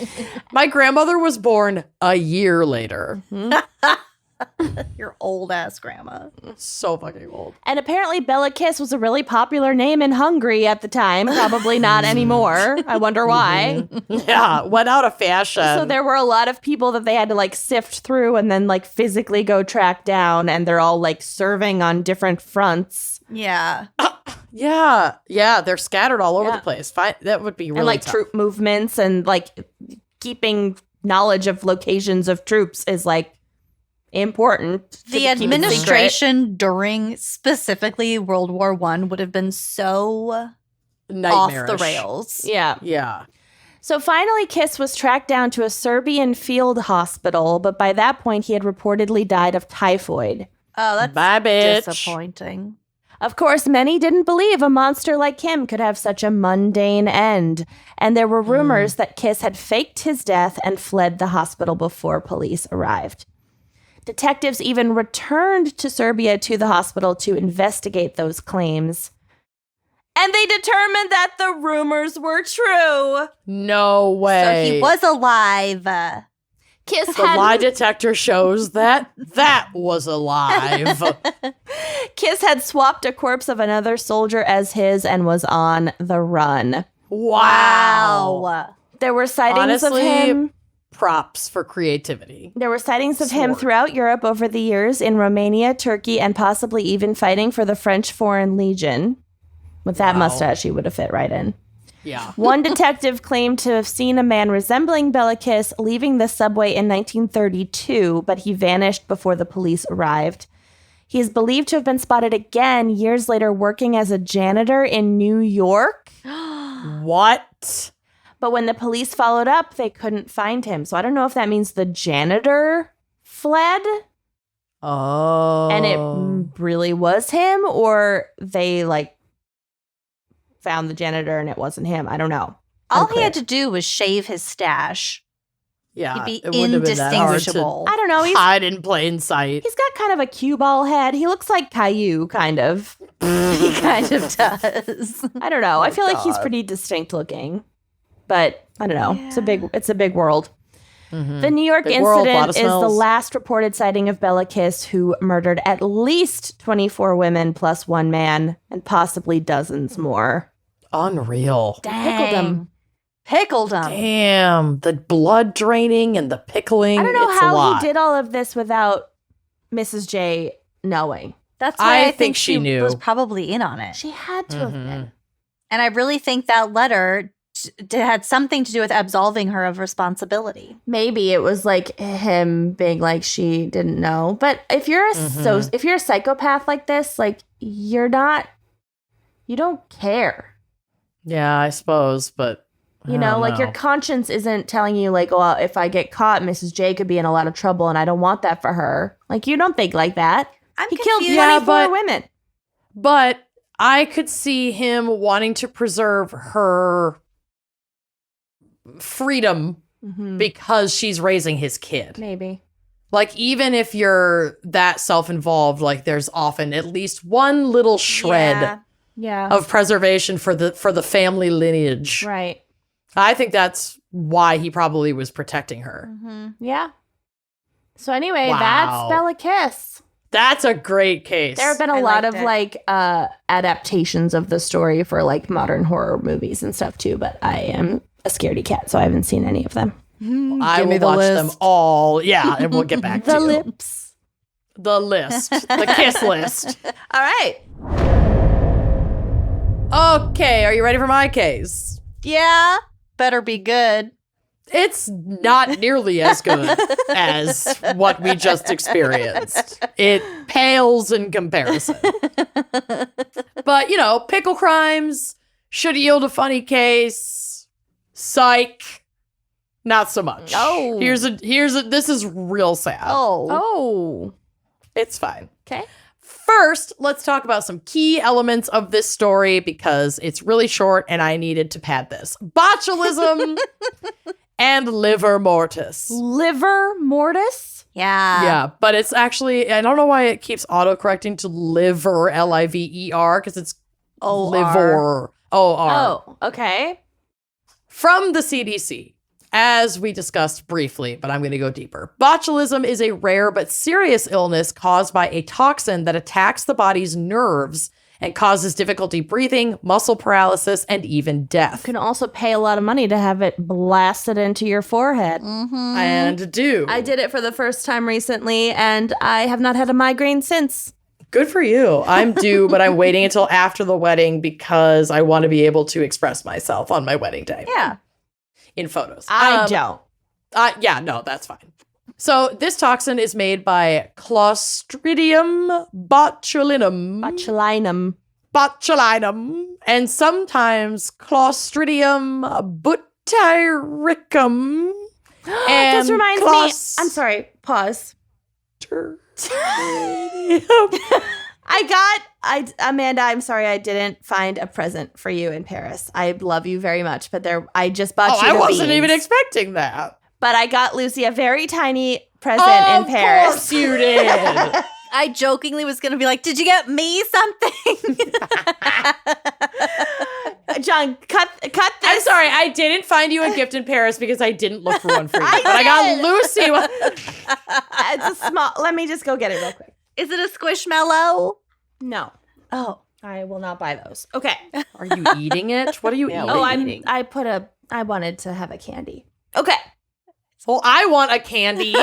My grandmother was born a year later. Your old ass grandma. So fucking old. And apparently Bella Kiss was a really popular name in Hungary at the time. Probably not anymore. I wonder why. Yeah, went out of fashion. So there were a lot of people that they had to like sift through and then like physically go track down, and they're all like serving on different fronts. Yeah. Yeah, they're scattered all over the place. That would be really and like tough. troop movements and like keeping knowledge of locations of troops is like important. The administration during specifically World War I would have been so off Nightmarish. the rails. Yeah. Yeah. So finally, Kiss was tracked down to a Serbian field hospital, but by that point, he had reportedly died of typhoid. Oh, that's Bye, bitch. disappointing. Of course, many didn't believe a monster like him could have such a mundane end, and there were rumors that Kiss had faked his death and fled the hospital before police arrived. Detectives even returned to Serbia to the hospital to investigate those claims. And they determined that the rumors were true. No So way. he was alive. Kiss The lie detector shows that was alive. Kiss had swapped a corpse of another soldier as his and was on the run. Wow. There were sightings Honestly, of him. Props for creativity. There were sightings of him Sword. throughout Europe over the years, in Romania, Turkey, and possibly even fighting for the French Foreign Legion. With that Wow. mustache, he would have fit right in. Yeah. One detective claimed to have seen a man resembling Bellicus leaving the subway in 1932, but he vanished before the police arrived. He is believed to have been spotted again years later working as a janitor in New York. What? But when the police followed up, they couldn't find him. So I don't know if that means the janitor fled Oh. and it really was him, or they found the janitor and it wasn't him. I don't know. All Unclear. he had to do was shave his stash. Yeah. He'd be it wouldn't have been that hard to indistinguishable. I don't know. hide in plain sight. He's got kind of a cue ball head. He looks like Caillou, kind of. He kind of does. I don't know. I feel like he's God. pretty distinct looking, but I don't know. Yeah. It's a big world. Mhm. The New York Big world, lot incident of is the smells. last reported sighting of Bellicus, who murdered at least 24 women plus one man, and possibly dozens more. Unreal. Pickled him. Pickled him. Damn. The blood draining and the pickling. I don't know it's a how lot. he did all of this without Mrs. J knowing. That's why I I think she knew. was probably in on it. She had to have Mhm. been. And I really think that letter had something to do with absolving her of responsibility. Maybe it was like him being like she didn't know. But if you're if you're a psychopath like this, like you don't care. Yeah, I suppose, but You I know, don't like your know. conscience isn't telling you like, well, if I get caught, Mrs. J could be in a lot of trouble and I don't want that for her. Like you don't think like that. I'm He killed confused. 24 but- women. But I could see him wanting to preserve her freedom because she's raising his kid. Maybe. Like, even if you're that self-involved, like there's often at least one little shred Yeah. Yeah. of preservation for the family lineage. Right. I think that's why he probably was protecting her. Mhm. Yeah. So anyway, Wow. that's Bellicus. That's a great case. There have been a I lot liked of it. like adaptations of the story for like modern horror movies and stuff too, but I am a scaredy cat, so I haven't seen any of them. I Give me will the watch list. them all. Yeah, and we'll get back to The you. lips. The list. The kiss list. All right. Okay, are you ready for my case? Yeah. Better be good. It's not nearly as good as what we just experienced. It pales in comparison. But, you know, Pickle Crimes should yield a funny case. Psych. Not so much. Oh. Here's a this is real sad. Oh. It's fine. Okay. First, let's talk about some key elements of this story because it's really short and I needed to pad this. Botulism and liver mortis. Liver mortis? Yeah. Yeah, but it's actually, I don't know why it keeps autocorrecting to liver, Liver, because it's O-R. liver, O-R. Oh, okay. From the CDC, as we discussed briefly, but I'm going to go deeper. Botulism is a rare but serious illness caused by a toxin that attacks the body's nerves and causes difficulty breathing, muscle paralysis, and even death. You can also pay a lot of money to have it blasted into your forehead. Mm-hmm. And do. I did it for the first time recently, and I have not had a migraine since. Good for you. I'm due, but I'm waiting until after the wedding because I want to be able to express myself on my wedding day. Yeah. In photos. I don't. Yeah, no, that's fine. So this toxin is made by Clostridium botulinum. Botulinum. And sometimes Clostridium butyricum. This reminds me. I'm sorry. Pause. Amanda, I'm sorry I didn't find a present for you in Paris. I love you very much, but I just bought you I the wasn't beans. even expecting that. But I got Lucy a very tiny present Of in Paris. course you did. I jokingly was going to be like, did you get me something? John, cut this. I'm sorry, I didn't find you a gift in Paris because I didn't look for one for you. But I got Lucy one. It's a small. Let me just go get it real quick. Is it a squishmallow? No, Oh. I will not buy those. Okay. Are you eating it? What are you eating? Oh, I wanted to have a candy. Okay. Well, I want a candy.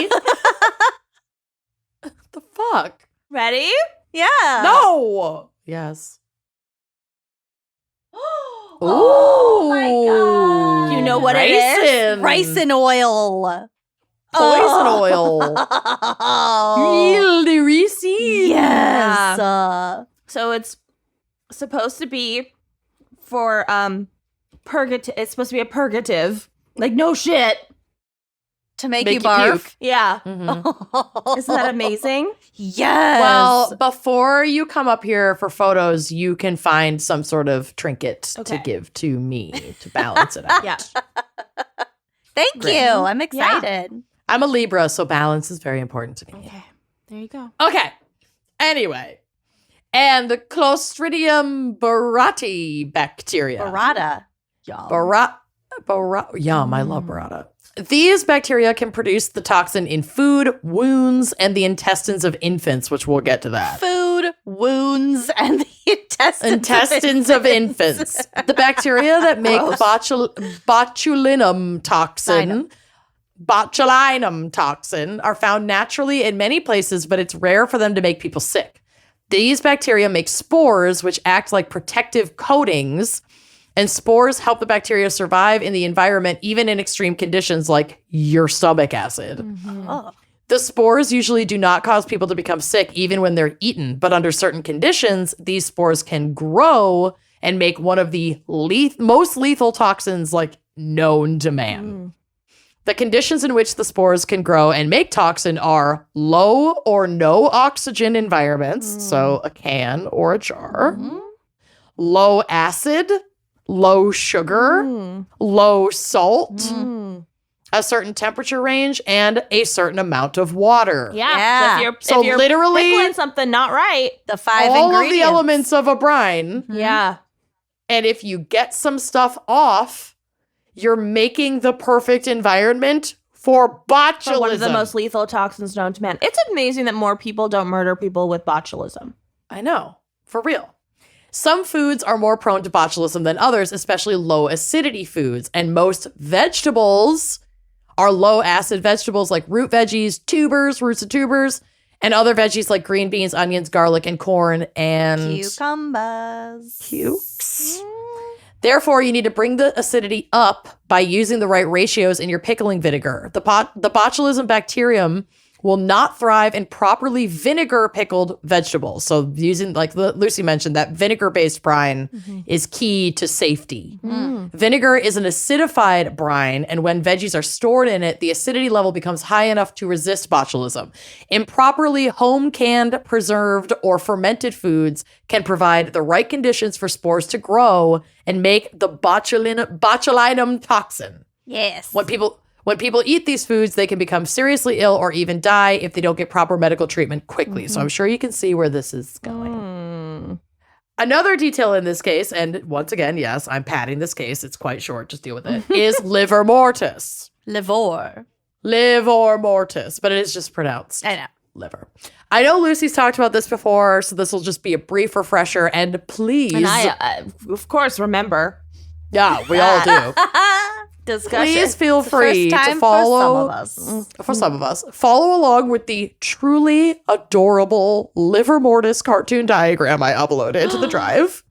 The fuck? Ready? Yeah. No. Yes. Oh my God. Do you know what it is? Ricin oil. Poison oil. Oh. Really receipt. Yes. So it's supposed to be for purgative. It's supposed to be a purgative. Like no shit. To make Make you you barf. puke. Yeah. Mhm. Isn't that amazing? Yes. Well, before you come up here for photos, you can find some sort of trinket to Okay. give to me to balance it out. Yeah. thank Great. you. I'm excited. I'm a Libra, so balance is very important to me. Okay. There you go. Okay. Anyway. And the Clostridium burrati bacteria. Burrata. Yum. Yum, I love burrata. These bacteria can produce the toxin in food, wounds, and the intestines of infants, which we'll get to that. Food, wounds, and the Intestines of infants. The bacteria that make Gross. botulinum toxin are found naturally in many places, but it's rare for them to make people sick. These bacteria make spores, which act like protective coatings, and spores help the bacteria survive in the environment, even in extreme conditions like your stomach acid. Oh. The spores usually do not cause people to become sick, even when they're eaten. But under certain conditions, these spores can grow and make one of the most lethal toxins like known to man. The conditions in which the spores can grow and make toxin are low or no oxygen environments, so a can or a jar, low acid, low sugar, low salt, a certain temperature range, and a certain amount of water. Yeah. Yeah. So if you're literally pickling something not right. The five all ingredients. of the elements of a brine. Yeah. And if you get some stuff off, you're making the perfect environment for botulism. For one of the most lethal toxins known to man. It's amazing that more people don't murder people with botulism. I know, for real. Some foods are more prone to botulism than others, especially low acidity foods. And most vegetables are low acid vegetables like root veggies, roots of tubers, and other veggies like green beans, onions, garlic, and corn, and Cucumbers. cukes. Therefore, you need to bring the acidity up by using the right ratios in your pickling vinegar. The botulism bacterium will not thrive in properly vinegar pickled vegetables. So using, like Lucy mentioned, that vinegar-based brine is key to safety. Vinegar is an acidified brine, and when veggies are stored in it, the acidity level becomes high enough to resist botulism. Improperly home-canned, preserved, or fermented foods can provide the right conditions for spores to grow and make the botulinum toxin. Yes. When people eat these foods, they can become seriously ill or even die if they don't get proper medical treatment quickly. So I'm sure you can see where this is going. Another detail in this case, and once again, yes, I'm padding this case. It's quite short. Just deal with it. Is liver mortis. Livor. Livor mortis, but it is just pronounced I know. liver. I know Lucy's talked about this before, so this will just be a brief refresher. And please, And I, of course, remember. yeah, we all do. Discussion. Please feel It's the free first to time follow. for some of us. For some of us, follow along with the truly adorable liver mortis cartoon diagram I uploaded to the drive,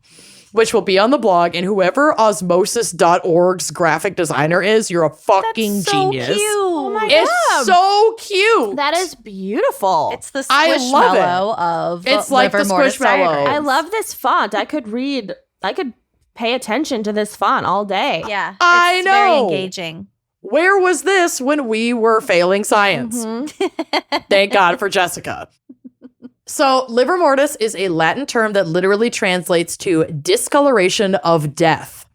which will be on the blog. And whoever osmosis.org's graphic designer is, you're a fucking That's so genius. cute. Oh my It's God. so cute. That is beautiful. It's the I love it. squishmallow of It's like liver the mortis Squishmallow. diagrams. I love this font. I could pay attention to this font all day. Yeah. I it's very know. engaging. Where was this when we were failing science? Thank God for Jessica. So, livor mortis is a Latin term that literally translates to discoloration of death,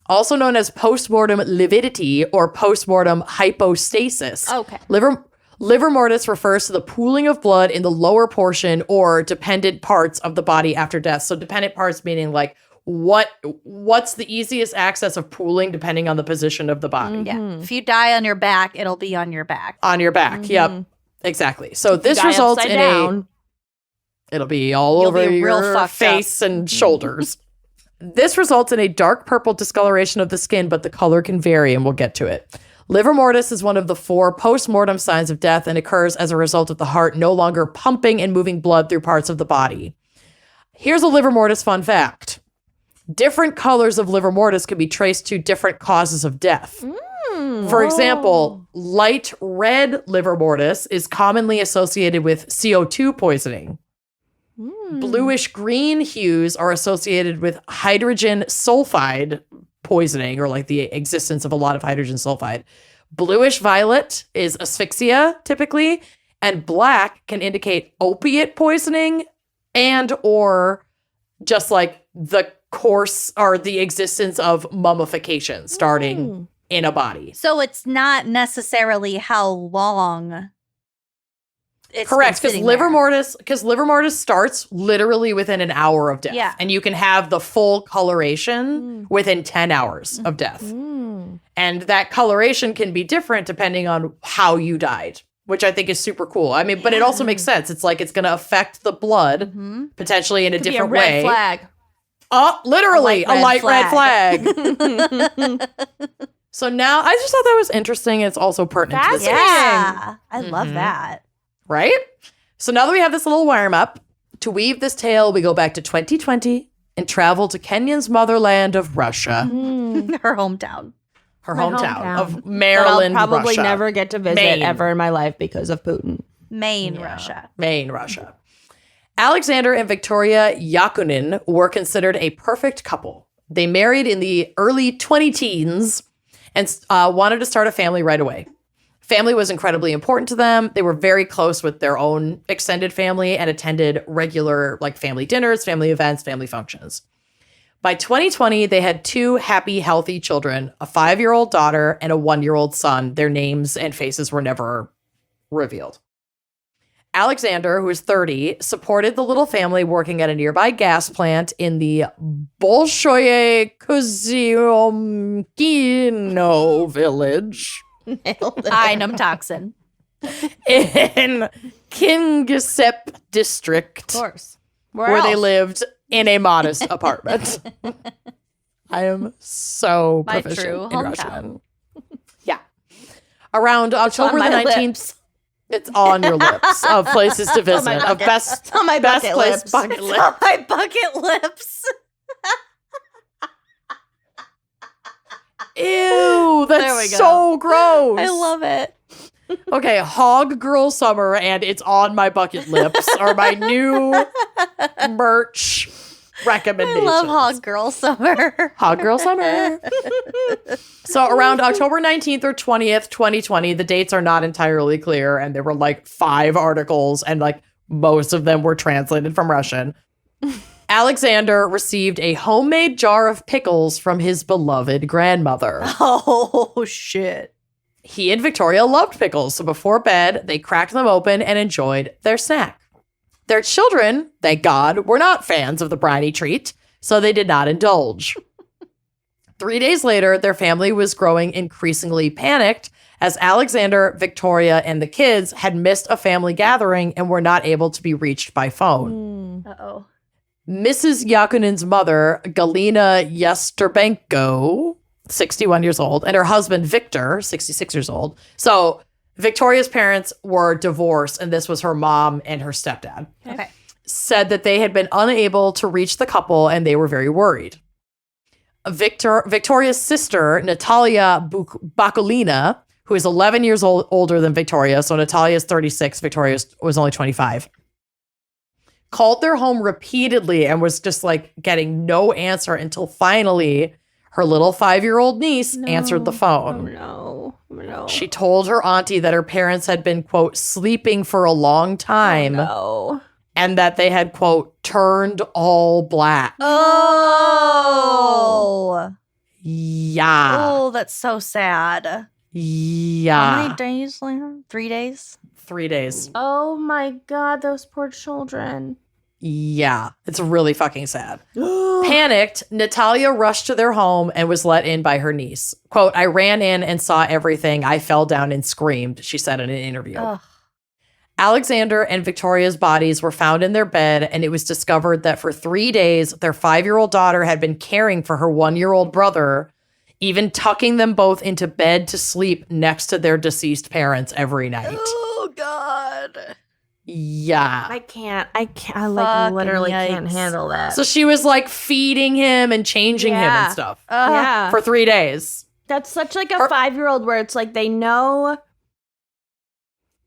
also known as postmortem lividity or postmortem hypostasis. Okay. Livor mortis refers to the pooling of blood in the lower portion or dependent parts of the body after death. So, dependent parts meaning like what's the easiest access of pooling depending on the position of the body. Yeah. If you die on your back, it'll be on your back. On your back. Yep. Exactly. So this results in it'll be all over your face and shoulders. This results in a dark purple discoloration of the skin, but the color can vary, and we'll get to it. Livor mortis is one of the 4 postmortem signs of death and occurs as a result of the heart no longer pumping and moving blood through parts of the body. Here's a livor mortis fun fact. Different colors of livor mortis can be traced to different causes of death. For example, light red livor mortis is commonly associated with CO2 poisoning. Bluish green hues are associated with hydrogen sulfide poisoning, or like the existence of a lot of hydrogen sulfide. Bluish violet is asphyxia typically, and black can indicate opiate poisoning and or just like the course or the existence of mummification starting in a body. So it's not necessarily how long it's correct, because livor mortis starts literally within an hour of death. Yeah. And you can have the full coloration within 10 hours of death. And that coloration can be different depending on how you died, which I think is super cool. I mean, but it also makes sense. It's like it's going to affect the blood potentially in a different way. Red flag. Literally a light red flag. So now I just thought that was interesting. It's also pertinent to this. Yeah. I love that. Right? So now that we have this little warm up, to weave this tale, we go back to 2020 and travel to Kenyan's motherland of Russia. Her hometown. Her hometown of Maryland, I'll probably Russia. never get to visit Maine. ever in my life because of Putin. Maine, Russia. Maine, Russia. Alexander and Victoria Yakunin were considered a perfect couple. They married in the early 20-teens and wanted to start a family right away. Family was incredibly important to them. They were very close with their own extended family and attended regular like family dinners, family events, family functions. By 2020, they had 2 happy, healthy children, a 5-year-old daughter and a 1-year-old son. Their names and faces were never revealed. Alexander, who was 30, supported the little family working at a nearby gas plant in the Bolshoye Kozyomkino village. Inum toxin. In Kingisepp district. Of course. Where they lived in a modest apartment. I am so My proficient true in hometown. Russian. Yeah. Around October the on my 19th. lips. It's on your lips of places to visit. Of best, on my best bucket place lips. bucket It's list. on my bucket lips. Ew, There we that's go. so gross. I love it. Okay, Hog Girl Summer and It's on My Bucket Lips are my new merch I recommendations. love Hog Girl Summer. Hog Girl Summer. So around October 19th or 20th, 2020, the dates are not entirely clear. And there were like 5 articles and like most of them were translated from Russian. Alexander received a homemade jar of pickles from his beloved grandmother. Oh, shit. He and Victoria loved pickles, so before bed, they cracked them open and enjoyed their snack. Their children, thank God, were not fans of the briny treat, so they did not indulge. 3 days later, their family was growing increasingly panicked as Alexander, Victoria, and the kids had missed a family gathering and were not able to be reached by phone. Uh-oh. Mrs. Yakunin's mother, Galina Yasterbenko, 61 years old, and her husband, Victor, 66 years old. So Victoria's parents were divorced, and this was her mom and her stepdad. Okay. Said that they had been unable to reach the couple, and they were very worried. Victoria's sister, Natalia Bakulina, who is 11 years older than Victoria, so Natalia is 36, Victoria was only 25, called their home repeatedly and was just like getting no answer until finally her little 5-year-old niece answered the phone. No. She told her auntie that her parents had been, quote, sleeping for a long time No. and that they had, quote, turned all black. Oh. Yeah. Oh, that's so sad. How Yeah. many days later? 3 days? 3 days. Oh my God, those poor children. Yeah, it's really fucking sad. Panicked, Natalia rushed to their home and was let in by her niece. Quote, I ran in and saw everything. I fell down and screamed, she said in an interview. Ugh. Alexander and Victoria's bodies were found in their bed, and it was discovered that for 3 days, their 5-year-old daughter had been caring for her 1-year-old brother, even tucking them both into bed to sleep next to their deceased parents every night. Oh, God. Yeah. I can't. I like Fucking literally yikes. can't handle that. So she was like feeding him and changing him Yeah. and stuff yeah. for 3 days. That's such like a Her- 5-year-old where it's like they know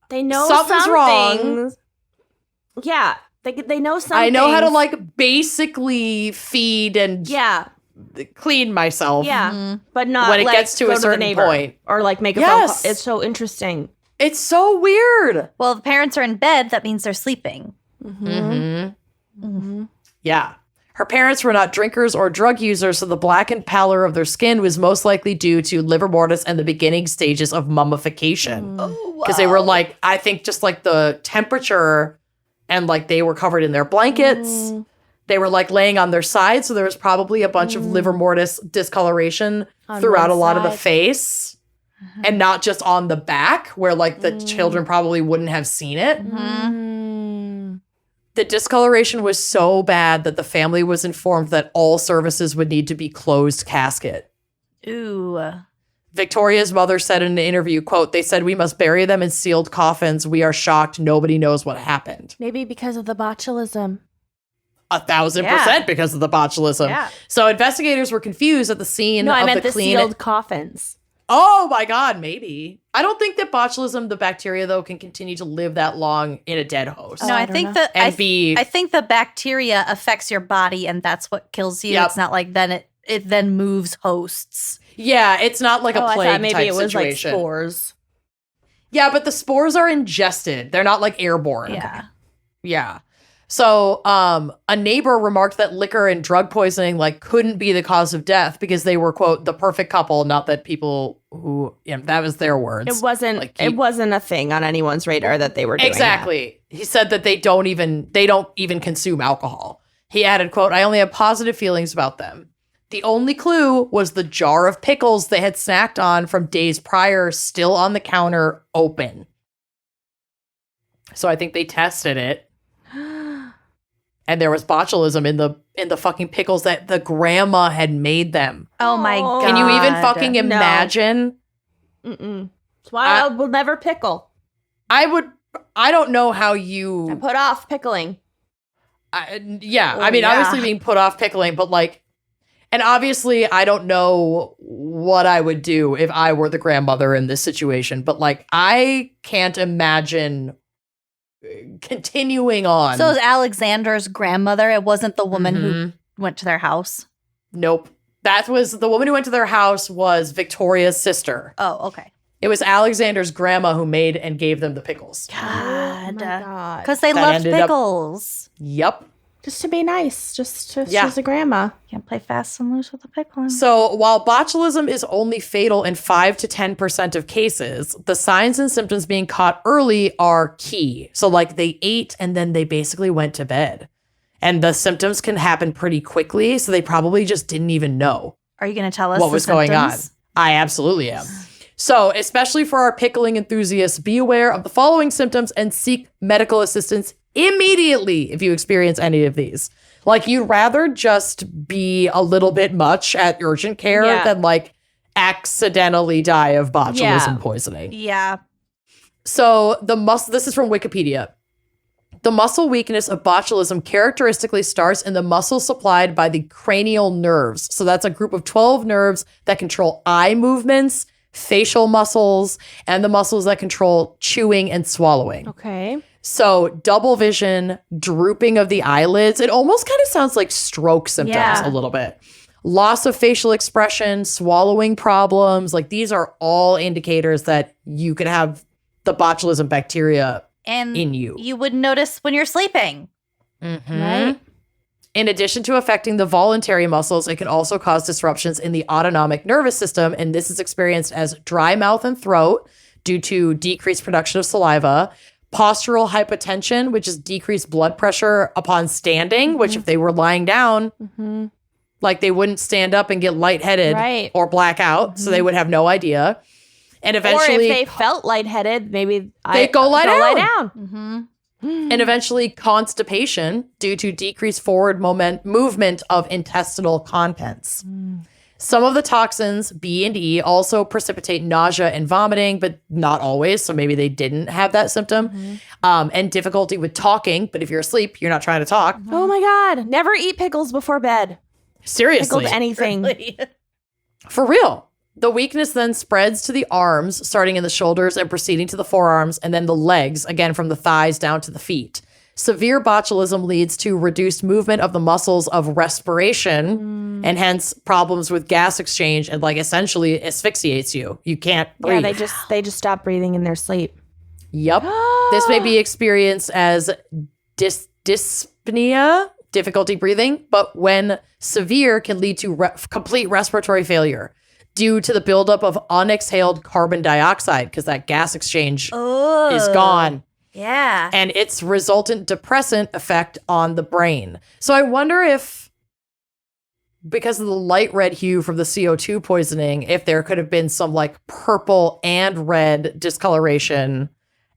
Something's some wrong. things. Yeah. They know something. I know how to like basically feed and Yeah. clean myself. Yeah. Mhm. But not When it like, gets to go a the certain neighbor point. or like make a phone Yes. call. It's so interesting. It's so weird. Well, if parents are in bed, that means they're sleeping. Mm-hmm. Yeah. Her parents were not drinkers or drug users, so the blackened pallor of their skin was most likely due to livor mortis and the beginning stages of mummification. Because they were like, I think just like the temperature and like they were covered in their blankets. They were like laying on their side, so there was probably a bunch of livor mortis discoloration On throughout a one lot of the side. face. And not just on the back, where like the children probably wouldn't have seen it. The discoloration was so bad that the family was informed that all services would need to be closed casket. Ooh. Victoria's mother said in an interview, quote, they said we must bury them in sealed coffins. We are shocked. Nobody knows what happened. Maybe because of the botulism. 1,000% because of the botulism. Yeah. So investigators were confused at the scene No, I of meant the the clean. sealed coffins. Oh my God, maybe. I don't think that botulism, the bacteria, though, can continue to live that long in a dead host. No, I I don't think know. that And be I think the bacteria affects your body, and that's what kills you. Yep. It's not like then it then moves hosts. yeah, it's not like a I plague thought maybe type it was situation. like spores. Yeah, but the spores are ingested. They're not like airborne. Yeah. Yeah. So, a neighbor remarked that liquor and drug poisoning like couldn't be the cause of death because they were, quote, the perfect couple. Not that people who, that was their words. It wasn't. Like, it wasn't a thing on anyone's radar that they were doing exactly. He said that they don't even consume alcohol. He added, quote, I only have positive feelings about them. The only clue was the jar of pickles they had snacked on from days prior, still on the counter, open. So I think they tested it. And there was botulism in the fucking pickles that the grandma had made them. Oh my Oh. god. Can you even fucking No. imagine? Mm-mm. That's why I will never pickle. I don't know how I you. put off pickling. I mean, yeah. obviously being put off pickling, but like, and obviously I don't know what I would do if I were the grandmother in this situation, but like, I can't imagine continuing on. So it was Alexander's grandmother. It wasn't the woman who Mhm. went to their house. Nope. That was the woman who went to their house was Victoria's sister. Oh, okay. It was Alexander's grandma who made and gave them the pickles. Oh my God. God. Because they That loved ended up- pickles. Yep. Just to be nice. Just Yeah. she's a grandma. Can't play fast and loose with a pickle. So while botulism is only fatal in 5 to 10% of cases, the signs and symptoms being caught early are key. So like they ate and then they basically went to bed. And the symptoms can happen pretty quickly, so they probably just didn't even know Are you going to tell us what the was going on. symptoms? I absolutely am. So, especially for our pickling enthusiasts, be aware of the following symptoms and seek medical assistance immediately if you experience any of these. Like, you'd rather just be a little bit much at urgent care Yeah. than like accidentally die of botulism Yeah. poisoning. Yeah. So, this is from Wikipedia. The muscle weakness of botulism characteristically starts in the muscles supplied by the cranial nerves. So that's a group of 12 nerves that control eye movements, facial muscles, and the muscles that control chewing and swallowing. Okay. So double vision, drooping of the eyelids. It almost kind of sounds like stroke symptoms Yeah. a little bit. Loss of facial expression, swallowing problems. Like these are all indicators that you could have the botulism bacteria And in you. you would notice when you're sleeping. Right. In addition to affecting the voluntary muscles, it can also cause disruptions in the autonomic nervous system. And this is experienced as dry mouth and throat due to decreased production of saliva, postural hypotension, which is decreased blood pressure upon standing, which if they were lying down, like they wouldn't stand up and get lightheaded or black out. So they would have no idea. And eventually, or if they felt lightheaded, maybe they go lie down. Mm-hmm. And eventually constipation due to decreased forward movement of intestinal contents. Some of the toxins, B and E, also precipitate nausea and vomiting, but not always. So maybe they didn't have that symptom. And difficulty with talking. But if you're asleep, you're not trying to talk. Oh my God. Never eat pickles before bed. Seriously. Pickled anything. Really? For real. The weakness then spreads to the arms, starting in the shoulders and proceeding to the forearms, and then the legs, again from the thighs down to the feet. Severe botulism leads to reduced movement of the muscles of respiration and hence problems with gas exchange and like essentially asphyxiates you. You can't breathe. Yeah, they just stop breathing in their sleep. Yep. This may be experienced as dyspnea, difficulty breathing, but when severe can lead to complete respiratory failure due to the buildup of unexhaled carbon dioxide because that gas exchange is gone. Yeah. And its resultant depressant effect on the brain. So I wonder if, because of the light red hue from the CO2 poisoning, if there could have been some like purple and red discoloration,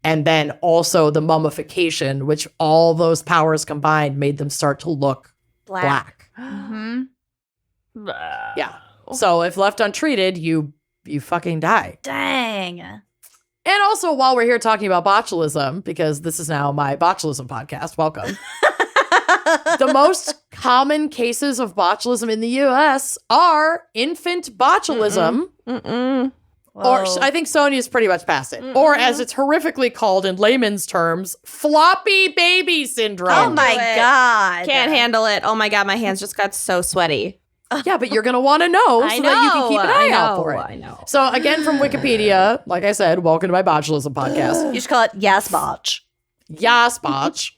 and then also the mummification, which all those powers combined made them start to look black. Mm-hmm. Yeah. So if left untreated, you fucking die. Dang. And also, while we're here talking about botulism, because this is now my botulism podcast, welcome. The most common cases of botulism in the U.S. are infant botulism, or I think Sonia's pretty much past it, or as it's horrifically called in layman's terms, floppy baby syndrome. Oh my God. Can't handle it. Oh my God, my hands just got so sweaty. Yeah, but you're going to want to know so that you can keep an eye out for it. I know. So again, from Wikipedia, like I said, welcome to my botulism podcast. You should call it Yes Botch. Yas, botch.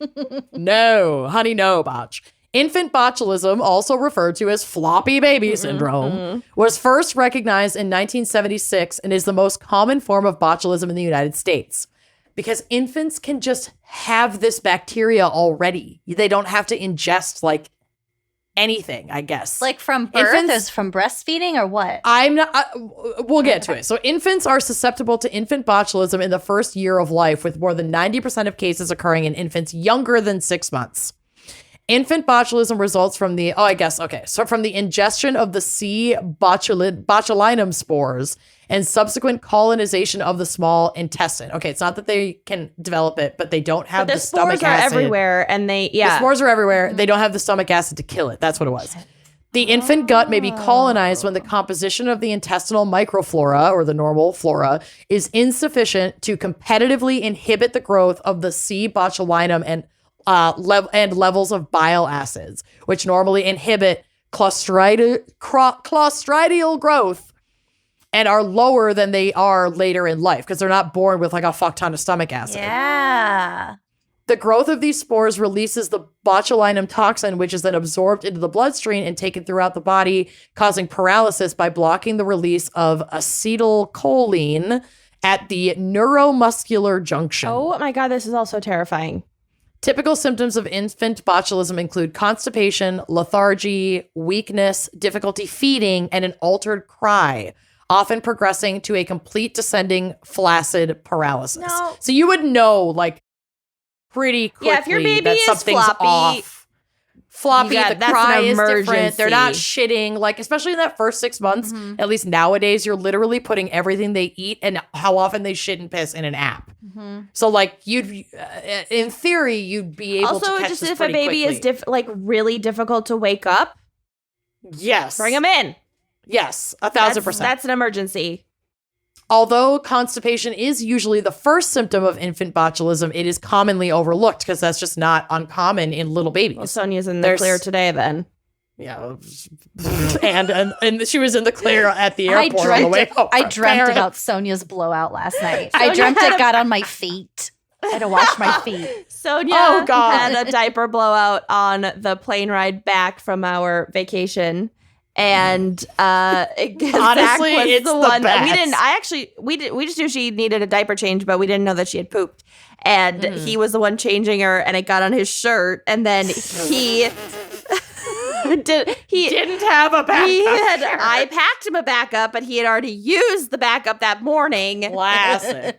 No, honey, no, botch. Infant botulism, also referred to as floppy baby syndrome, was first recognized in 1976 and is the most common form of botulism in the United States. Because infants can just have this bacteria already. They don't have to ingest like anything, I guess. Like from birth, Infants- is from breastfeeding or what? I'm not, we'll get to it. So infants are susceptible to infant botulism in the first year of life, with more than 90% of cases occurring in infants younger than 6 months. Infant botulism results from the, from the ingestion of the C. botulinum spores and subsequent colonization of the small intestine. Okay, it's not that they can develop it, but they don't have But the stomach spores are acid. everywhere, and The spores are everywhere. They don't have the stomach acid to kill it. That's what it was. The infant gut may be colonized when the composition of the intestinal microflora, or the normal flora, is insufficient to competitively inhibit the growth of the C. botulinum and levels of bile acids, which normally inhibit clostridial growth and are lower than they are later in life because they're not born with like a fuck ton of stomach acid. Yeah. The growth of these spores releases the botulinum toxin, which is then absorbed into the bloodstream and taken throughout the body, causing paralysis by blocking the release of acetylcholine at the neuromuscular junction. Oh my God, this is also terrifying. Typical symptoms of infant botulism include constipation, lethargy, weakness, difficulty feeding, and an altered cry, often progressing to a complete descending flaccid paralysis. No. So you would know, like, pretty quickly Yeah, if your baby that is something's floppy, off. Floppy, that's the cry an is different. emergency. They're not shitting. Like, especially in that first 6 months, at least nowadays, you're literally putting everything they eat and how often they shit and piss in an app. So, like, you'd, in theory, you'd be able Also, to catch just this if a pretty baby quickly. is really difficult to wake up, Yes. bring them in. Yes, 1,000%. That's an emergency. Although constipation is usually the first symptom of infant botulism, it is commonly overlooked because that's just not uncommon in little babies. Well, Sonia's in the There's- clear today then. Yeah, and she was in the clear at the airport on the way home. I dreamt Apparently. about Sonia's blowout last night. I Sonia dreamt had it got on my feet. I had to wash my feet. Sonia Oh, God. had a diaper blowout on the plane ride back from our vacation. And Honestly, Zach was it's the the one that best. we just knew she needed a diaper change, but we didn't know that she had pooped. And he was the one changing her, and it got on his shirt, and then he Didn't have a backup. I packed him a backup, but he had already used the backup that morning. Classic.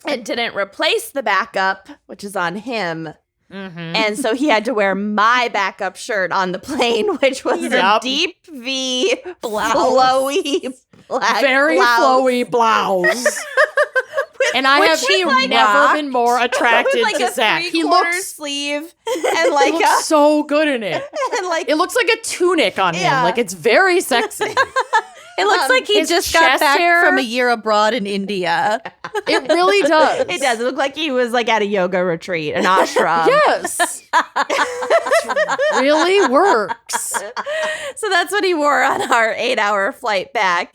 And didn't replace the backup, which is on him. Mm-hmm. And so he had to wear my backup shirt on the plane, which was a Yep. deep V, Blouse. flowy, black Very blouse. flowy blouse. And I have never been more attracted With like to a Zach. He three-quarter looks, sleeve and like he looks so good in it. and like It looks like a tunic on him. Yeah. Like it's very sexy. It looks like he his just got chest back hair- from a year abroad in India. It really does. it does. It look like he was like at a yoga retreat, an ashram. Yes. It really works. So that's what he wore on our 8-hour flight back.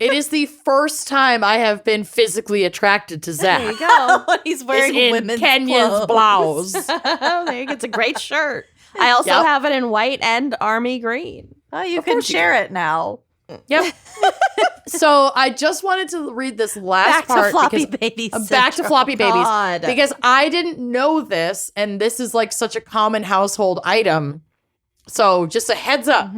It is the first time I have been physically attracted to There you Zach. go. He's wearing in women's Kenya's clothes. blouse. There you go. It's a great shirt. I also Yep. have it in white and army green. Oh, you can share it now. Yep. So I just wanted to read this last Back to part floppy because baby. back to floppy babies God. because I didn't know this, and this is like such a common household item. So just a heads up.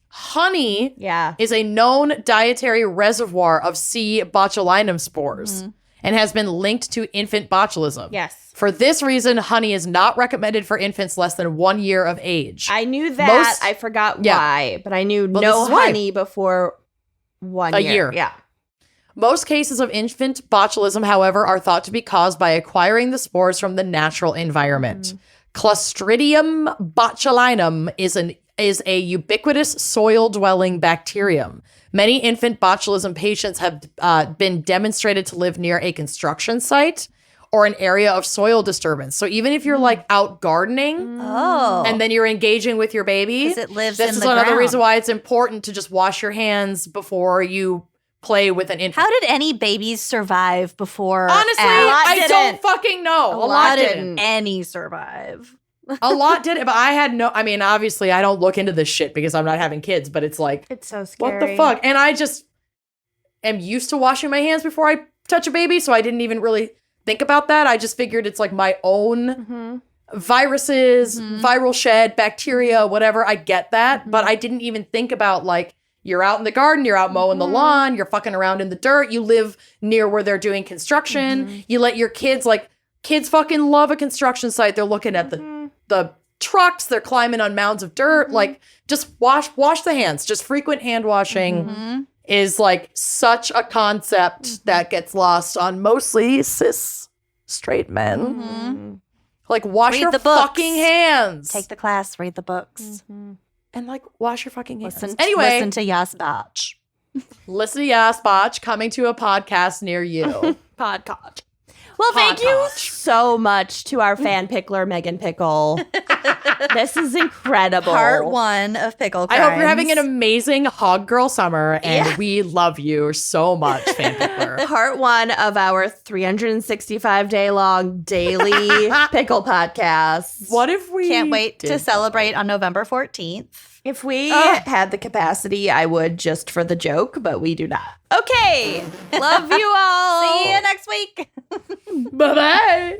Honey Yeah. is a known dietary reservoir of C. botulinum spores and has been linked to infant botulism. Yes. For this reason, honey is not recommended for infants less than 1 year of age. I knew that. Most- I forgot Yeah. why, but I knew Well, no this is why. honey before 1 A year. year. Yeah. Most cases of infant botulism, however, are thought to be caused by acquiring the spores from the natural environment. Clostridium botulinum is a ubiquitous soil-dwelling bacterium. Many infant botulism patients have been demonstrated to live near a construction site or an area of soil disturbance. So even if you're like out gardening Oh. and then you're engaging with your baby, 'Cause it lives this in is the another ground. reason why it's important to just wash your hands before you play with an infant. How did any babies survive before? Honestly, lot I didn't. don't fucking know. A lot didn't. Any survive? A lot did, but I had no. I mean, obviously, I don't look into this shit because I'm not having kids. But it's like, It's so scary. what the fuck? And I just am used to washing my hands before I touch a baby, so I didn't even really think about that. I just figured it's like my own viruses, viral shed, bacteria, whatever. I get that, but I didn't even think about like you're out in the garden, you're out mowing the lawn, you're fucking around in the dirt, you live near where they're doing construction. You let your kids kids fucking love a construction site. They're looking at the trucks, they're climbing on mounds of dirt. Like just wash the hands. Just frequent hand washing is like such a concept that gets lost on mostly cis straight men. Like wash Read your the books. fucking hands. Take the class, read the books. and like wash your fucking hands. Listen Anyway, to Yas Batch. listen to Yasbotch coming to a podcast near you. Podcast. Well, thank you Podcast. so much to our fan pickler, Megan Pickle. This is incredible. Part 1 of Pickle I Crimes. hope you're having an amazing hog girl summer, and we love you so much, fan pickler. Part 1 of our 365-day long daily pickle podcast. What if we Can't wait to did celebrate on November 14th. If we had the capacity, I would just for the joke, but we do not. Okay. Love you all. See you next week. Bye-bye.